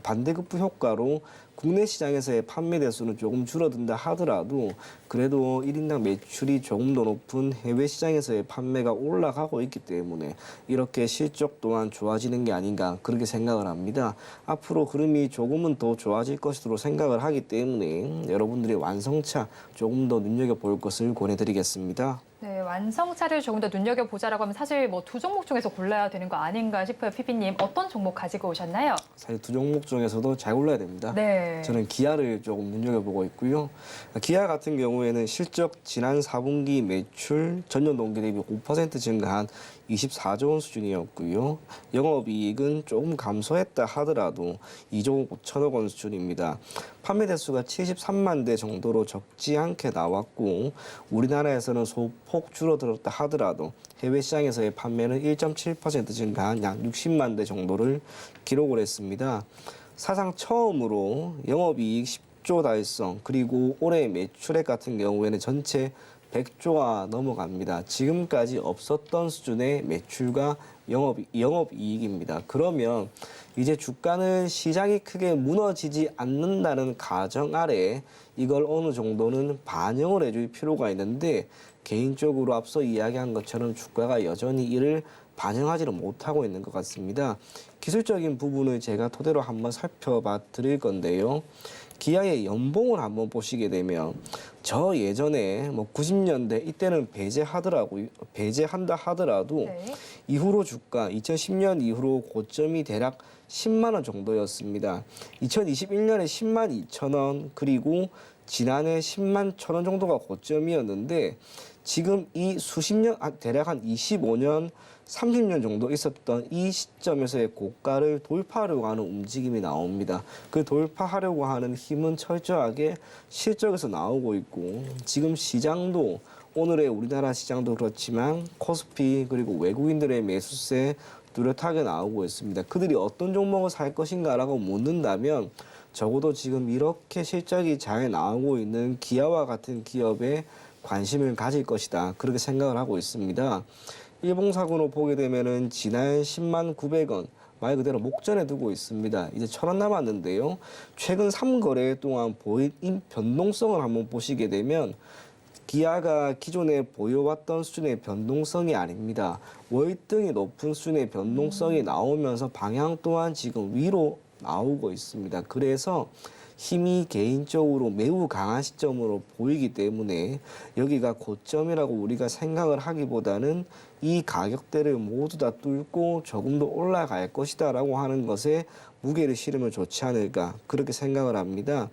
반대급부 효과로 국내 시장에서의 판매 대수는 조금 줄어든다 하더라도 그래도 1인당 매출이 조금 더 높은 해외 시장에서의 판매가 올라가고 있기 때문에 이렇게 실적 또한 좋아지는 게 아닌가 그렇게 생각을 합니다. 앞으로 흐름이 조금은 더 좋아질 것으로 생각을 하기 때문에 여러분들이 완성차 조금 더 눈여겨볼 것을 권해드리겠습니다. 네, 완성차를 조금 더 눈여겨보자라고 하면 사실 뭐 두 종목 중에서 골라야 되는 거 아닌가 싶어요. PB님, 어떤 종목 가지고 오셨나요? 사실 두 종목 중에서도 잘 골라야 됩니다. 네. 저는 기아를 조금 눈여겨보고 있고요. 기아 같은 경우에는 실적 지난 4분기 매출 전년 동기 대비 5% 증가한 24조 원 수준이었고요. 영업이익은 조금 감소했다 하더라도 2조 5천억 원 수준입니다. 판매 대수가 73만 대 정도로 적지 않게 나왔고 우리나라에서는 소폭 줄어들었다 하더라도 해외 시장에서의 판매는 1.7% 증가한 약 60만 대 정도를 기록을 했습니다. 사상 처음으로 영업이익 10조 달성 그리고 올해 매출액 같은 경우에는 전체 100조가 넘어갑니다. 지금까지 없었던 수준의 매출과 영업이익입니다. 그러면 이제 주가는 시장이 크게 무너지지 않는다는 가정 아래 이걸 어느 정도는 반영을 해줄 필요가 있는데 개인적으로 앞서 이야기한 것처럼 주가가 여전히 이를 반영하지를 못하고 있는 것 같습니다. 기술적인 부분을 제가 토대로 한번 살펴봐 드릴 건데요. 기아의 연봉을 한번 보시게 되면 저 예전에 뭐 90년대 이때는 배제한다 하더라도 네. 이후로 주가 2010년 이후로 고점이 대략 10만 원 정도였습니다. 2021년에 10만 2천 원 그리고 지난해 10만 1천 원 정도가 고점이었는데 지금 이 수십 년 대략 한 25년 30년 정도 있었던 이 시점에서의 고가를 돌파하려고 하는 움직임이 나옵니다. 그 돌파하려고 하는 힘은 철저하게 실적에서 나오고 있고 지금 시장도 오늘의 우리나라 시장도 그렇지만 코스피 그리고 외국인들의 매수세 뚜렷하게 나오고 있습니다. 그들이 어떤 종목을 살 것인가라고 묻는다면 적어도 지금 이렇게 실적이 잘 나오고 있는 기아와 같은 기업에 관심을 가질 것이다. 그렇게 생각을 하고 있습니다. 일봉사고로 보게 되면은 지난 10만 900원 말 그대로 목전에 두고 있습니다. 이제 1,000원 남았는데요. 최근 3거래 동안 보인 변동성을 한번 보시게 되면 기아가 기존에 보여왔던 수준의 변동성이 아닙니다. 월등히 높은 수준의 변동성이 나오면서 방향 또한 지금 위로 나오고 있습니다. 그래서 힘이 개인적으로 매우 강한 시점으로 보이기 때문에 여기가 고점이라고 우리가 생각을 하기보다는 이 가격대를 모두 다 뚫고 조금 더 올라갈 것이다 라고 하는 것에 무게를 실으면 좋지 않을까 그렇게 생각을 합니다.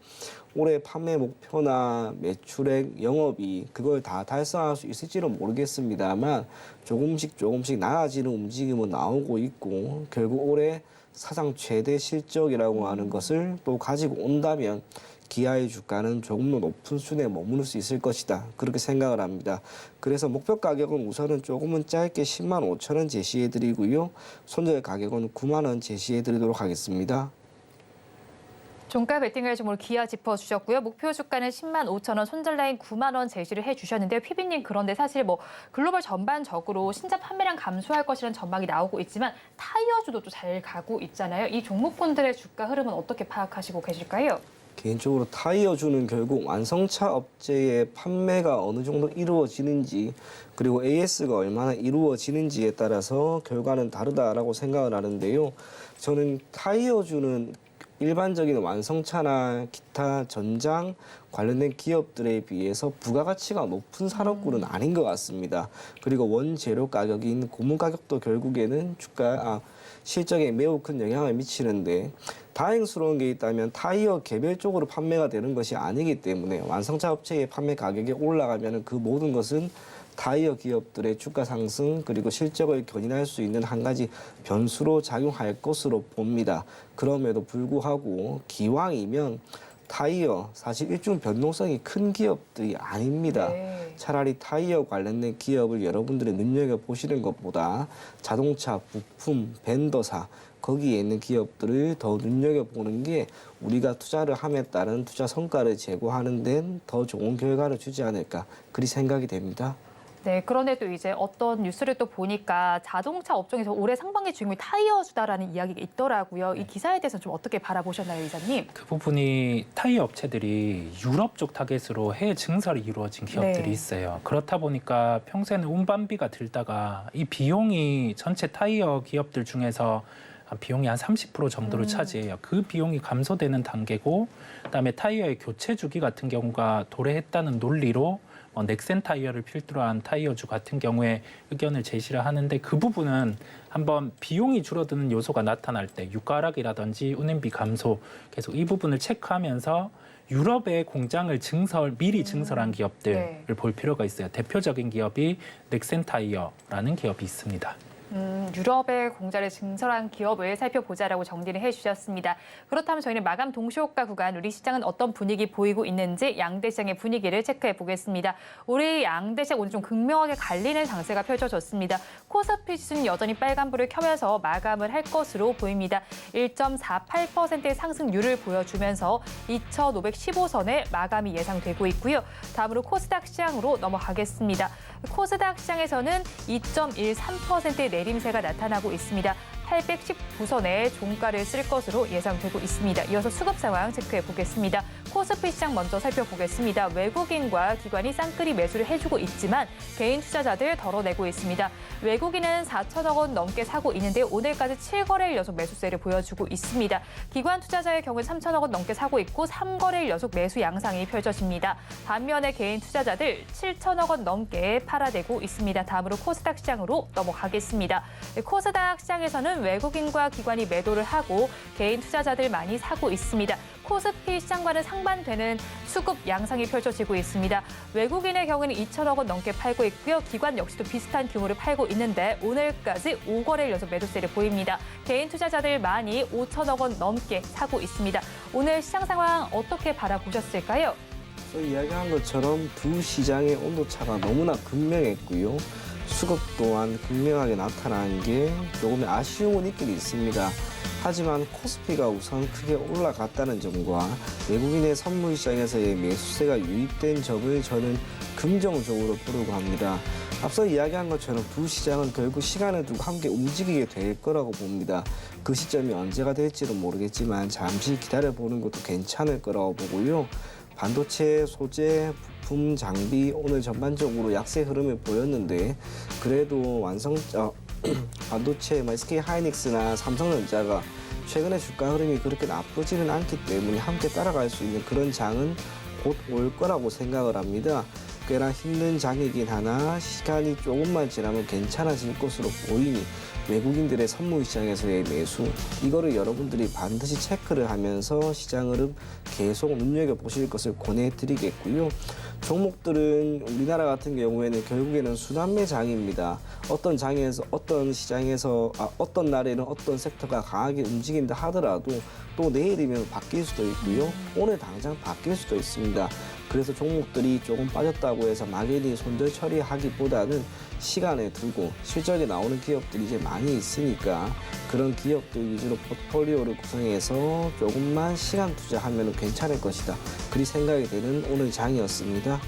올해 판매 목표나 매출액, 영업이 그걸 다 달성할 수 있을지는 모르겠습니다만 조금씩 나아지는 움직임은 나오고 있고 결국 올해 사상 최대 실적이라고 하는 것을 또 가지고 온다면 기아의 주가는 조금 더 높은 수준에 머무를 수 있을 것이다. 그렇게 생각을 합니다. 그래서 목표 가격은 우선은 조금은 짧게 10만 5천 원 제시해드리고요. 손절 가격은 9만 원 제시해드리도록 하겠습니다. 종가 베팅을 좀 오늘 기아 짚어주셨고요. 목표 주가는 10만 5천 원, 손절 라인 9만 원 제시를 해주셨는데요. PB님, 그런데 사실 뭐 글로벌 전반적으로 신차 판매량 감소할 것이라는 전망이 나오고 있지만 타이어주도 또 잘 가고 있잖아요. 이 종목군들의 주가 흐름은 어떻게 파악하시고 계실까요? 개인적으로 타이어주는 결국 완성차 업체의 판매가 어느 정도 이루어지는지 그리고 AS가 얼마나 이루어지는지에 따라서 결과는 다르다라고 생각을 하는데요. 저는 타이어주는 일반적인 완성차나 기타 전장 관련된 기업들에 비해서 부가가치가 높은 산업군은 아닌 것 같습니다. 그리고 원재료 가격인 고무 가격도 결국에는 실적에 매우 큰 영향을 미치는데 다행스러운 게 있다면 타이어 개별적으로 판매가 되는 것이 아니기 때문에 완성차 업체의 판매 가격이 올라가면 그 모든 것은 타이어 기업들의 주가 상승 그리고 실적을 견인할 수 있는 한 가지 변수로 작용할 것으로 봅니다. 그럼에도 불구하고 기왕이면 타이어 사실 일종 변동성이 큰 기업들이 아닙니다. 네. 차라리 타이어 관련된 기업을 여러분들이 눈여겨보시는 것보다 자동차, 부품, 벤더사 거기에 있는 기업들을 더 눈여겨보는 게 우리가 투자를 함에 따른 투자 성과를 제고하는 데는 더 좋은 결과를 주지 않을까 그리 생각이 됩니다. 네, 그런데도 이제 어떤 뉴스를 또 보니까 자동차 업종에서 올해 상반기 주인공이 타이어주다라는 이야기가 있더라고요. 이 기사에 대해서 좀 어떻게 바라보셨나요, 이사님? 그 부분이 타이어 업체들이 유럽 쪽 타겟으로 해외 증설이 이루어진 기업들이 네. 있어요. 그렇다 보니까 평소에는 운반비가 들다가 이 비용이 전체 타이어 기업들 중에서 비용이 한 30% 정도를 차지해요. 그 비용이 감소되는 단계고 그다음에 타이어의 교체 주기 같은 경우가 도래했다는 논리로 넥센 타이어를 필두로 한 타이어주 같은 경우에 의견을 제시를 하는데 그 부분은 한번 비용이 줄어드는 요소가 나타날 때 유가 하락이라든지 운행비 감소 계속 이 부분을 체크하면서 유럽의 공장을 미리 증설한 기업들을 네. 볼 필요가 있어요. 대표적인 기업이 넥센 타이어라는 기업이 있습니다. 유럽의 공장을 증설한 기업을 살펴보자라고 정리를 해주셨습니다. 그렇다면 저희는 마감 동시효과 구간 우리 시장은 어떤 분위기 보이고 있는지 양대 시장의 분위기를 체크해 보겠습니다. 우리 양대 시장 오늘 좀 극명하게 갈리는 장세가 펼쳐졌습니다. 코스피 지수는 여전히 빨간불을 켜면서 마감을 할 것으로 보입니다. 1.48%의 상승률을 보여주면서 2,515선에 마감이 예상되고 있고요. 다음으로 코스닥 시장으로 넘어가겠습니다. 코스닥 시장에서는 2.13%의 내림세가 나타나고 있습니다. 819선에 종가를 쓸 것으로 예상되고 있습니다. 이어서 수급 상황 체크해 보겠습니다. 코스피 시장 먼저 살펴보겠습니다. 외국인과 기관이 쌍끌이 매수를 해주고 있지만 개인 투자자들 덜어내고 있습니다. 외국인은 4천억 원 넘게 사고 있는데 오늘까지 7거래일 연속 매수세를 보여주고 있습니다. 기관 투자자의 경우는 3천억 원 넘게 사고 있고 3거래일 연속 매수 양상이 펼쳐집니다. 반면에 개인 투자자들 7천억 원 넘게 팔아내고 있습니다. 다음으로 코스닥 시장으로 넘어가겠습니다. 코스닥 시장에서는 외국인과 기관이 매도를 하고 개인 투자자들 많이 사고 있습니다. 코스피 시장과는 상반되는 수급 양상이 펼쳐지고 있습니다. 외국인의 경우는 2천억 원 넘게 팔고 있고요. 기관 역시도 비슷한 규모를 팔고 있는데 오늘까지 5거래일 연속 매도세를 보입니다. 개인 투자자들 많이 5천억 원 넘게 사고 있습니다. 오늘 시장 상황 어떻게 바라보셨을까요? 이야기한 것처럼 두 시장의 온도차가 너무나 극명했고요. 수급 또한 극명하게 나타난 게 조금의 아쉬움은 있긴 있습니다. 하지만 코스피가 우선 크게 올라갔다는 점과 외국인의 선물 시장에서의 매수세가 유입된 점을 저는 긍정적으로 보려고 합니다. 앞서 이야기한 것처럼 두 시장은 결국 시간을 두고 함께 움직이게 될 거라고 봅니다. 그 시점이 언제가 될지는 모르겠지만 잠시 기다려보는 것도 괜찮을 거라고 보고요. 반도체, 소재, 부품, 장비 오늘 전반적으로 약세 흐름을 보였는데 그래도 반도체, SK 하이닉스나 삼성전자가 최근에 주가 흐름이 그렇게 나쁘지는 않기 때문에 함께 따라갈 수 있는 그런 장은 곧 올 거라고 생각을 합니다. 꽤나 힘든 장이긴 하나 시간이 조금만 지나면 괜찮아질 것으로 보이니 외국인들의 선물 시장에서의 매수 이거를 여러분들이 반드시 체크를 하면서 시장 흐름 계속 눈여겨보실 것을 권해드리겠고요. 종목들은 우리나라 같은 경우에는 결국에는 순환매 장입니다. 어떤 장에서 어떤 시장에서 어떤 날에는 어떤 섹터가 강하게 움직인다 하더라도 또 내일이면 바뀔 수도 있고요. 오늘 당장 바뀔 수도 있습니다. 그래서 종목들이 조금 빠졌다고 해서 막연히 손절 처리하기보다는 시간에 두고 실적이 나오는 기업들이 이제 많이 있으니까 그런 기업들 위주로 포트폴리오를 구성해서 조금만 시간 투자하면 괜찮을 것이다. 그리 생각이 되는 오늘 장이었습니다.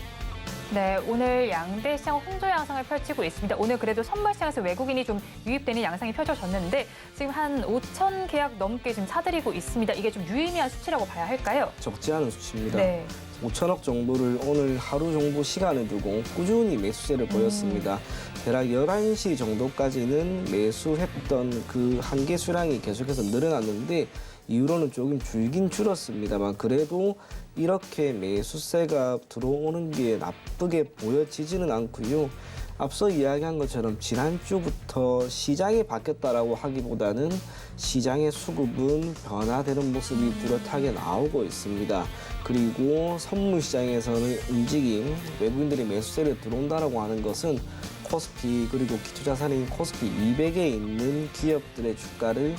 네, 오늘 양대 시장 혼조 양상을 펼치고 있습니다. 오늘 그래도 선물 시장에서 외국인이 좀 유입되는 양상이 펼쳐졌는데 지금 한 5천 계약 넘게 지금 사들이고 있습니다. 이게 좀 유의미한 수치라고 봐야 할까요? 적지 않은 수치입니다. 네. 5천억 정도를 오늘 하루 정도 시간을 두고 꾸준히 매수세를 보였습니다. 대략 11시 정도까지는 매수했던 그 한계 수량이 계속해서 늘어났는데 이후로는 조금 줄긴 줄었습니다만 그래도 이렇게 매수세가 들어오는 게 나쁘게 보여지지는 않고요. 앞서 이야기한 것처럼 지난주부터 시장이 바뀌었다라고 하기보다는 시장의 수급은 변화되는 모습이 뚜렷하게 나오고 있습니다. 그리고 선물 시장에서는 움직임, 외국인들이 매수세를 들어온다라고 하는 것은 코스피 그리고 기초자산인 코스피 200에 있는 기업들의 주가를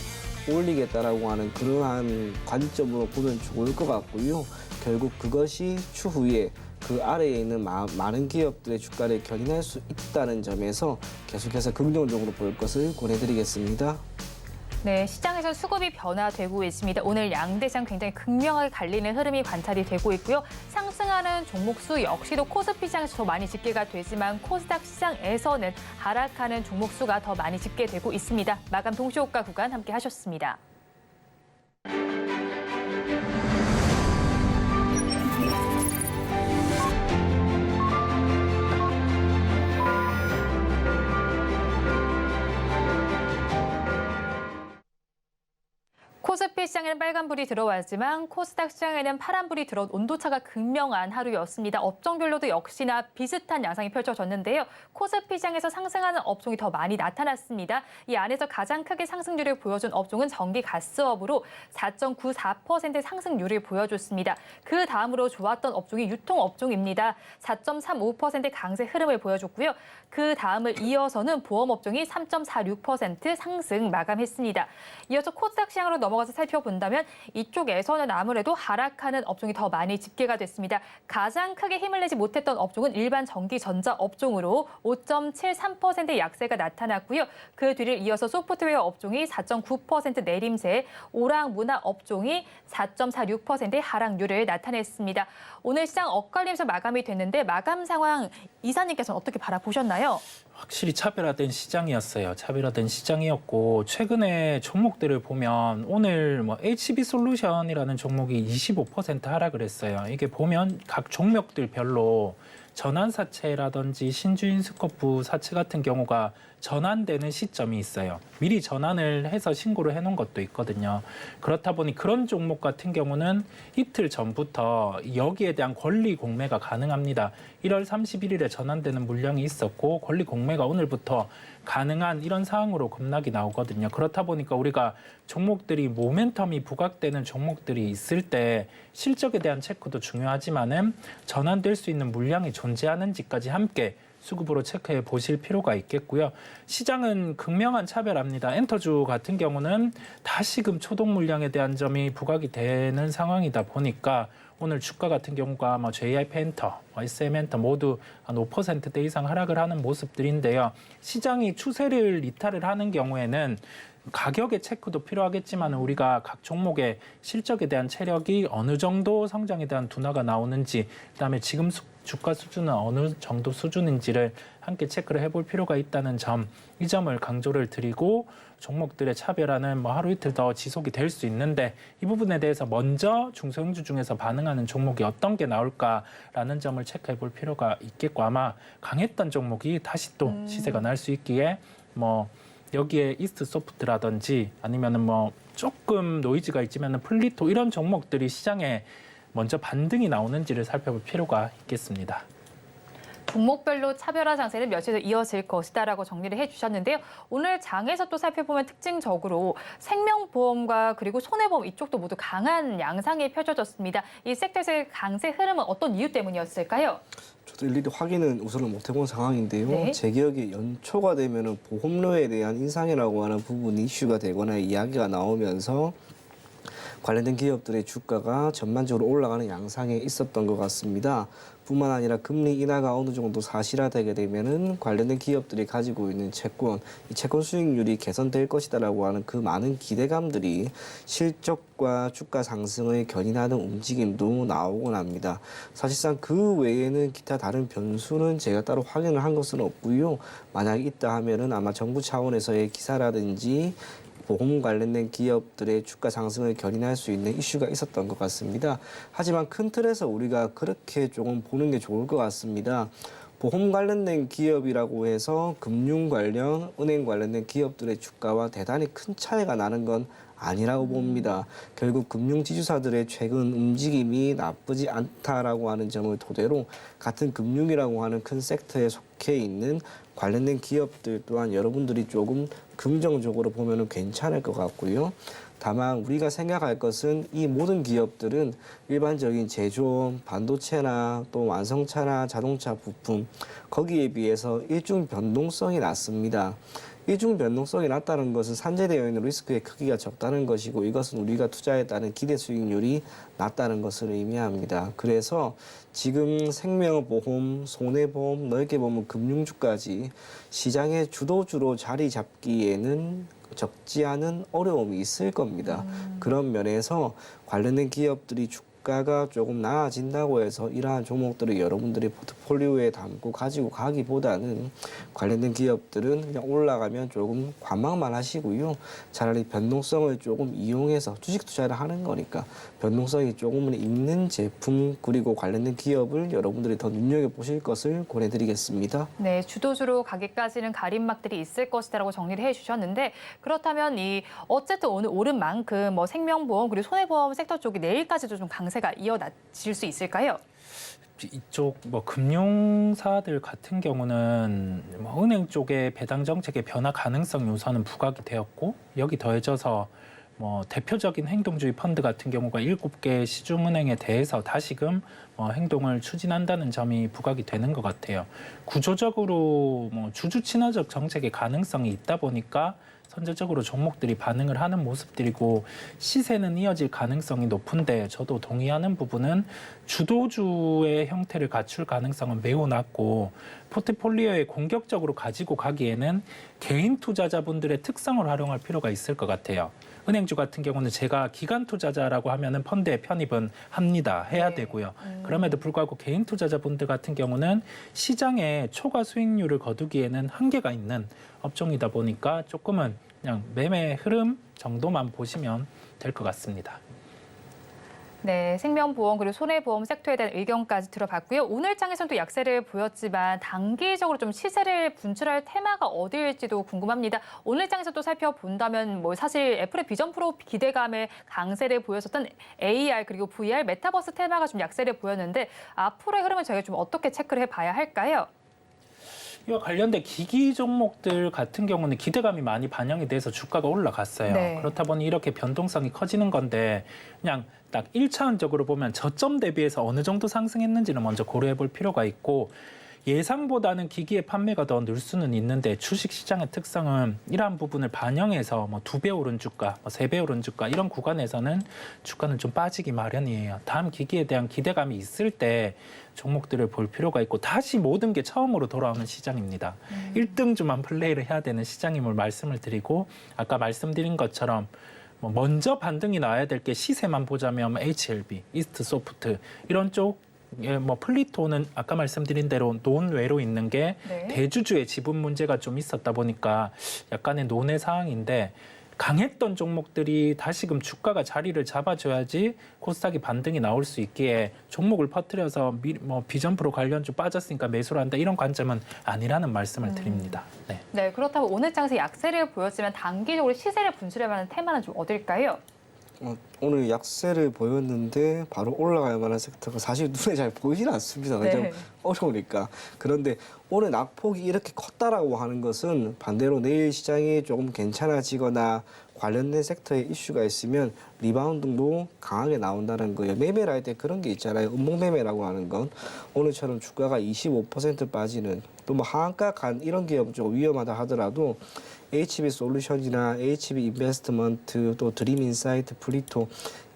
올리겠다라고 하는 그러한 관점으로 보면 좋을 것 같고요. 결국 그것이 추후에 그 아래에 있는 많은 기업들의 주가를 견인할 수 있다는 점에서 계속해서 긍정적으로 볼 것을 권해드리겠습니다. 네, 시장에서 수급이 변화되고 있습니다. 오늘 양대장 굉장히 극명하게 갈리는 흐름이 관찰이 되고 있고요. 상승하는 종목 수 역시도 코스피 시장에서 더 많이 집계가 되지만 코스닥 시장에서는 하락하는 종목 수가 더 많이 집계되고 있습니다. 마감 동시효과 구간 함께 하셨습니다. 코스피 시장 시장에는 빨간불이 들어왔지만 코스닥 시장에는 파란불이 들어온 온도차가 극명한 하루였습니다. 업종별로도 역시나 비슷한 양상이 펼쳐졌는데요. 코스피 시장에서 상승하는 업종이 더 많이 나타났습니다. 이 안에서 가장 크게 상승률을 보여준 업종은 전기가스업으로 4.94% 상승률을 보여줬습니다. 그 다음으로 좋았던 업종이 유통업종입니다. 4.35% 강세 흐름을 보여줬고요. 그 다음을 이어서는 보험업종이 3.46% 상승 마감했습니다. 이어서 코스닥 시장으로 넘어가서 살펴본다면 이쪽에서는 아무래도 하락하는 업종이 더 많이 집계가 됐습니다. 가장 크게 힘을 내지 못했던 업종은 일반 전기전자 업종으로 5.73%의 약세가 나타났고요. 그 뒤를 이어서 소프트웨어 업종이 4.9% 내림세, 오락 문화 업종이 4.46%의 하락률을 나타냈습니다. 오늘 시장 엇갈리면서 마감이 됐는데 마감 상황 이사님께서는 어떻게 바라보셨나요? 확실히 차별화된 시장이었어요. 차별화된 시장이었고 최근에 종목들을 보면 오늘 뭐 HB 솔루션이라는 종목이 25% 하락을 했어요. 이게 보면 각 종목들별로 전환사채라든지 신주인 스코프 사채 같은 경우가 전환되는 시점이 있어요. 미리 전환을 해서 신고를 해놓은 것도 있거든요. 그렇다 보니 그런 종목 같은 경우는 이틀 전부터 여기에 대한 권리 공매가 가능합니다. 1월 31일에 전환되는 물량이 있었고 권리 공매가 오늘부터 가능한 이런 상황으로 급락이 나오거든요. 그렇다 보니까 우리가 종목들이 모멘텀이 부각되는 종목들이 있을 때 실적에 대한 체크도 중요하지만은 전환될 수 있는 물량이 존재하는지까지 함께 수급으로 체크해 보실 필요가 있겠고요. 시장은 극명한 차별합니다. 엔터주 같은 경우는 다시금 초동 물량에 대한 점이 부각이 되는 상황이다 보니까 오늘 주가 같은 경우가 JI 펜터, SM 엔터 모두 한 5%대 이상 하락을 하는 모습들인데요. 시장이 추세를 이탈을 하는 경우에는 가격의 체크도 필요하겠지만 우리가 각 종목의 실적에 대한 체력이 어느 정도 성장에 대한 둔화가 나오는지, 그다음에 지금 주가 수준은 어느 정도 수준인지를 함께 체크를 해볼 필요가 있다는 점, 이 점을 강조를 드리고 종목들의 차별화는 하루 이틀 더 지속이 될 수 있는데 이 부분에 대해서 먼저 중소형주 중에서 반응하는 종목이 어떤 게 나올까라는 점을 체크해 볼 필요가 있겠고 아마 강했던 종목이 다시 또 시세가 날 수 있기에 여기에 이스트 소프트라든지 아니면은 조금 노이즈가 있지만은 플리토 이런 종목들이 시장에 먼저 반등이 나오는지를 살펴볼 필요가 있겠습니다. 종목별로 차별화 장세는 며칠 이어질 것이다라고 정리를 해주셨는데요. 오늘 장에서 또 살펴보면 특징적으로 생명보험과 그리고 손해보험 이쪽도 모두 강한 양상이 펼쳐졌습니다. 이 섹터에서의 강세 흐름은 어떤 이유 때문이었을까요? 저도 일일이 확인은 우선은 못 해본 상황인데요. 네. 제 기억에 연초가 되면은 보험료에 대한 인상이라고 하는 부분이 이슈가 되거나 이야기가 나오면서 관련된 기업들의 주가가 전반적으로 올라가는 양상에 있었던 것 같습니다. 뿐만 아니라 금리 인하가 어느 정도 사실화되게 되면은 관련된 기업들이 가지고 있는 채권, 이 채권 수익률이 개선될 것이다라고 하는 그 많은 기대감들이 실적과 주가 상승을 견인하는 움직임도 나오곤 합니다. 사실상 그 외에는 기타 다른 변수는 제가 따로 확인을 한 것은 없고요. 만약 있다 하면은 아마 정부 차원에서의 기사라든지 보험 관련된 기업들의 주가 상승을 견인할 수 있는 이슈가 있었던 것 같습니다. 하지만 큰 틀에서 우리가 그렇게 조금 보는 게 좋을 것 같습니다. 보험 관련된 기업이라고 해서 금융 관련, 은행 관련된 기업들의 주가와 대단히 큰 차이가 나는 건 아니라고 봅니다. 결국 금융지주사들의 최근 움직임이 나쁘지 않다라고 하는 점을 토대로 같은 금융이라고 하는 큰 섹터에 속해 있는 관련된 기업들 또한 여러분들이 조금 긍정적으로 보면 괜찮을 것 같고요. 다만 우리가 생각할 것은 이 모든 기업들은 일반적인 제조업, 반도체나 또 완성차나 자동차 부품 거기에 비해서 일중 변동성이 낮습니다. 일중 변동성이 낮다는 것은 산재되어 있는 리스크의 크기가 적다는 것이고 이것은 우리가 투자에 따른 기대 수익률이 낮다는 것을 의미합니다. 그래서 지금 생명보험, 손해보험, 넓게 보면 금융주까지 시장의 주도주로 자리 잡기에는 적지 않은 어려움이 있을 겁니다. 그런 면에서 관련된 기업들이 주가가 조금 나아진다고 해서 이러한 종목들을 여러분들이 포트폴리오에 담고 가지고 가기보다는 관련된 기업들은 그냥 올라가면 조금 관망만 하시고요. 차라리 변동성을 조금 이용해서 주식 투자를 하는 거니까 변동성이 조금은 있는 제품 그리고 관련된 기업을 여러분들이 더 눈여겨보실 것을 권해드리겠습니다. 네, 주도주로 가기까지는 가림막들이 있을 것이다라고 정리를 해주셨는데 그렇다면 어쨌든 오늘 오른 만큼 뭐 생명보험 그리고 손해보험 섹터 쪽이 내일까지도 좀 강세가 이어질 수 있을까요? 이쪽 뭐 금융사들 같은 경우는 뭐 은행 쪽의 배당 정책의 변화 가능성이 우선은 부각이 되었고 여기 더해져서 뭐 대표적인 행동주의 펀드 같은 경우가 7개 시중은행에 대해서 다시금 행동을 추진한다는 점이 부각이 되는 것 같아요. 구조적으로 뭐 주주 친화적 정책의 가능성이 있다 보니까 선제적으로 종목들이 반응을 하는 모습들이고 시세는 이어질 가능성이 높은데 저도 동의하는 부분은 주도주의 형태를 갖출 가능성은 매우 낮고 포트폴리오에 공격적으로 가지고 가기에는 개인 투자자분들의 특성을 활용할 필요가 있을 것 같아요. 은행주 같은 경우는 제가 기관 투자자라고 하면은 펀드에 편입은 합니다. 해야 되고요. 그럼에도 불구하고 개인 투자자분들 같은 경우는 시장에 초과 수익률을 거두기에는 한계가 있는 업종이다 보니까 조금은 그냥 매매 흐름 정도만 보시면 될 것 같습니다. 네, 생명보험 그리고 손해보험 섹터에 대한 의견까지 들어봤고요. 오늘 장에서는 또 약세를 보였지만 단기적으로 좀 시세를 분출할 테마가 어디일지도 궁금합니다. 오늘 장에서 또 살펴본다면 뭐 사실 애플의 비전 프로 기대감에 강세를 보였었던 AR 그리고 VR 메타버스 테마가 좀 약세를 보였는데 앞으로의 흐름을 저희가 좀 어떻게 체크를 해봐야 할까요? 이와 관련된 기기 종목들 같은 경우는 기대감이 많이 반영이 돼서 주가가 올라갔어요. 네. 그렇다 보니 이렇게 변동성이 커지는 건데 그냥 딱 1차원적으로 보면 저점 대비해서 어느 정도 상승했는지는 먼저 고려해 볼 필요가 있고 예상보다는 기기의 판매가 더 늘 수는 있는데 주식시장의 특성은 이러한 부분을 반영해서 뭐 2배 오른 주가, 3배 오른 주가 이런 구간에서는 주가는 좀 빠지기 마련이에요. 다음 기기에 대한 기대감이 있을 때 종목들을 볼 필요가 있고 다시 모든 게 처음으로 돌아오는 시장입니다. 1등주만 플레이를 해야 되는 시장임을 말씀을 드리고 아까 말씀드린 것처럼 먼저 반등이 나와야 될 게 시세만 보자면 HLB, 이스트 소프트 이런 쪽 플리토는 아까 말씀드린 대로 논외로 있는 게 네. 대주주의 지분 문제가 좀 있었다 보니까 약간의 논외 사항인데 강했던 종목들이 다시금 주가가 자리를 잡아줘야지 코스닥이 반등이 나올 수 있기에 종목을 퍼뜨려서 비전 프로 관련주 빠졌으니까 매수를 한다 이런 관점은 아니라는 말씀을 드립니다. 네. 네, 그렇다면 오늘 장에서 약세를 보였지만 단기적으로 시세를 분출할 만한 테마는 좀 어딜까요? 오늘 약세를 보였는데 바로 올라갈 만한 섹터가 사실 눈에 잘 보이지는 않습니다. 네. 좀 어려우니까. 그런데 오늘 낙폭이 이렇게 컸다라고 하는 것은 반대로 내일 시장이 조금 괜찮아지거나 관련된 섹터에 이슈가 있으면 리바운딩도 강하게 나온다는 거예요. 매매를 할 때 그런 게 있잖아요. 음봉매매라고 하는 건 오늘처럼 주가가 25% 빠지는 또 뭐 하한가 간 이런 기업 좀 위험하다 하더라도 HB 솔루션이나 HB 인베스트먼트 또 드림 인사이트 플리토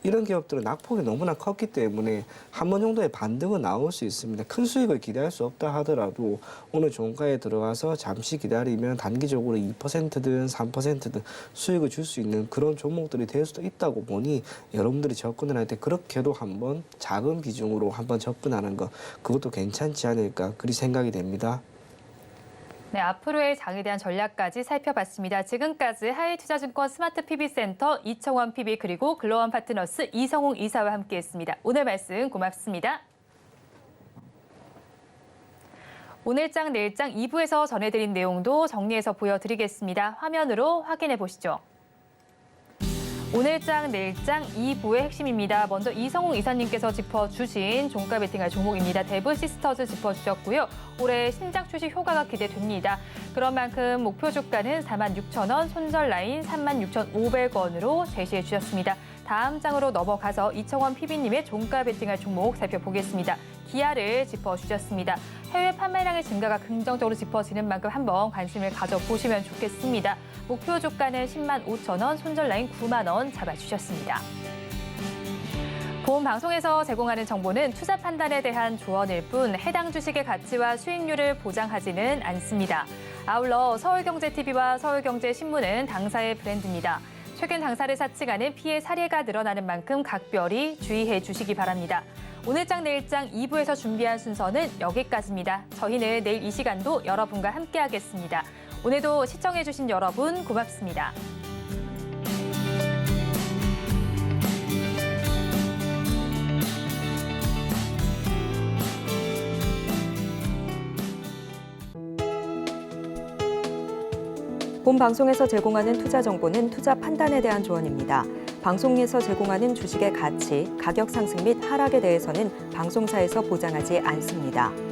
이런 기업들은 낙폭이 너무나 컸기 때문에 한 번 정도의 반등은 나올 수 있습니다. 큰 수익을 기대할 수 없다 하더라도 오늘 종가에 들어가서 잠시 기다리면 단기적으로 2%든 3%든 수익을 줄 수 있는 그런 종목들이 될 수도 있다고 보니 여러분들이 접근을 할 때 그렇게도 한번 작은 비중으로 한번 접근하는 것 그것도 괜찮지 않을까 그리 생각이 됩니다. 네, 앞으로의 장에 대한 전략까지 살펴봤습니다. 지금까지 하이투자증권 스마트 PB센터 이청원 PB 그리고 글로원 파트너스 이성웅 이사와 함께했습니다. 오늘 말씀 고맙습니다. 오늘장 내일장 2부에서 전해드린 내용도 정리해서 보여드리겠습니다. 화면으로 확인해 보시죠. 오늘장 내일장 2부의 핵심입니다. 먼저 이성웅 이사님께서 짚어주신 종가 베팅할 종목입니다. 대부 시스터즈 짚어주셨고요. 올해 신작 출시 효과가 기대됩니다. 그런 만큼 목표 주가는 46,000원, 손절 라인 36,500원으로 제시해 주셨습니다. 다음 장으로 넘어가서 이청원 PB님의 종가 베팅할 종목 살펴보겠습니다. 기아를 짚어주셨습니다. 해외 판매량의 증가가 긍정적으로 짚어지는 만큼 한번 관심을 가져보시면 좋겠습니다. 목표 주가는 105,000원, 손절 라인 9만 원 잡아주셨습니다. 본 방송에서 제공하는 정보는 투자 판단에 대한 조언일 뿐 해당 주식의 가치와 수익률을 보장하지는 않습니다. 아울러 서울경제TV와 서울경제신문은 당사의 브랜드입니다. 최근 당사를 사칭하는 피해 사례가 늘어나는 만큼 각별히 주의해 주시기 바랍니다. 오늘장 내일장 2부에서 준비한 순서는 여기까지입니다. 저희는 내일 이 시간도 여러분과 함께하겠습니다. 오늘도 시청해 주신 여러분 고맙습니다. 본 방송에서 제공하는 투자 정보는 투자 판단에 대한 조언입니다. 방송에서 제공하는 주식의 가치, 가격 상승 및 하락에 대해서는 방송사에서 보장하지 않습니다.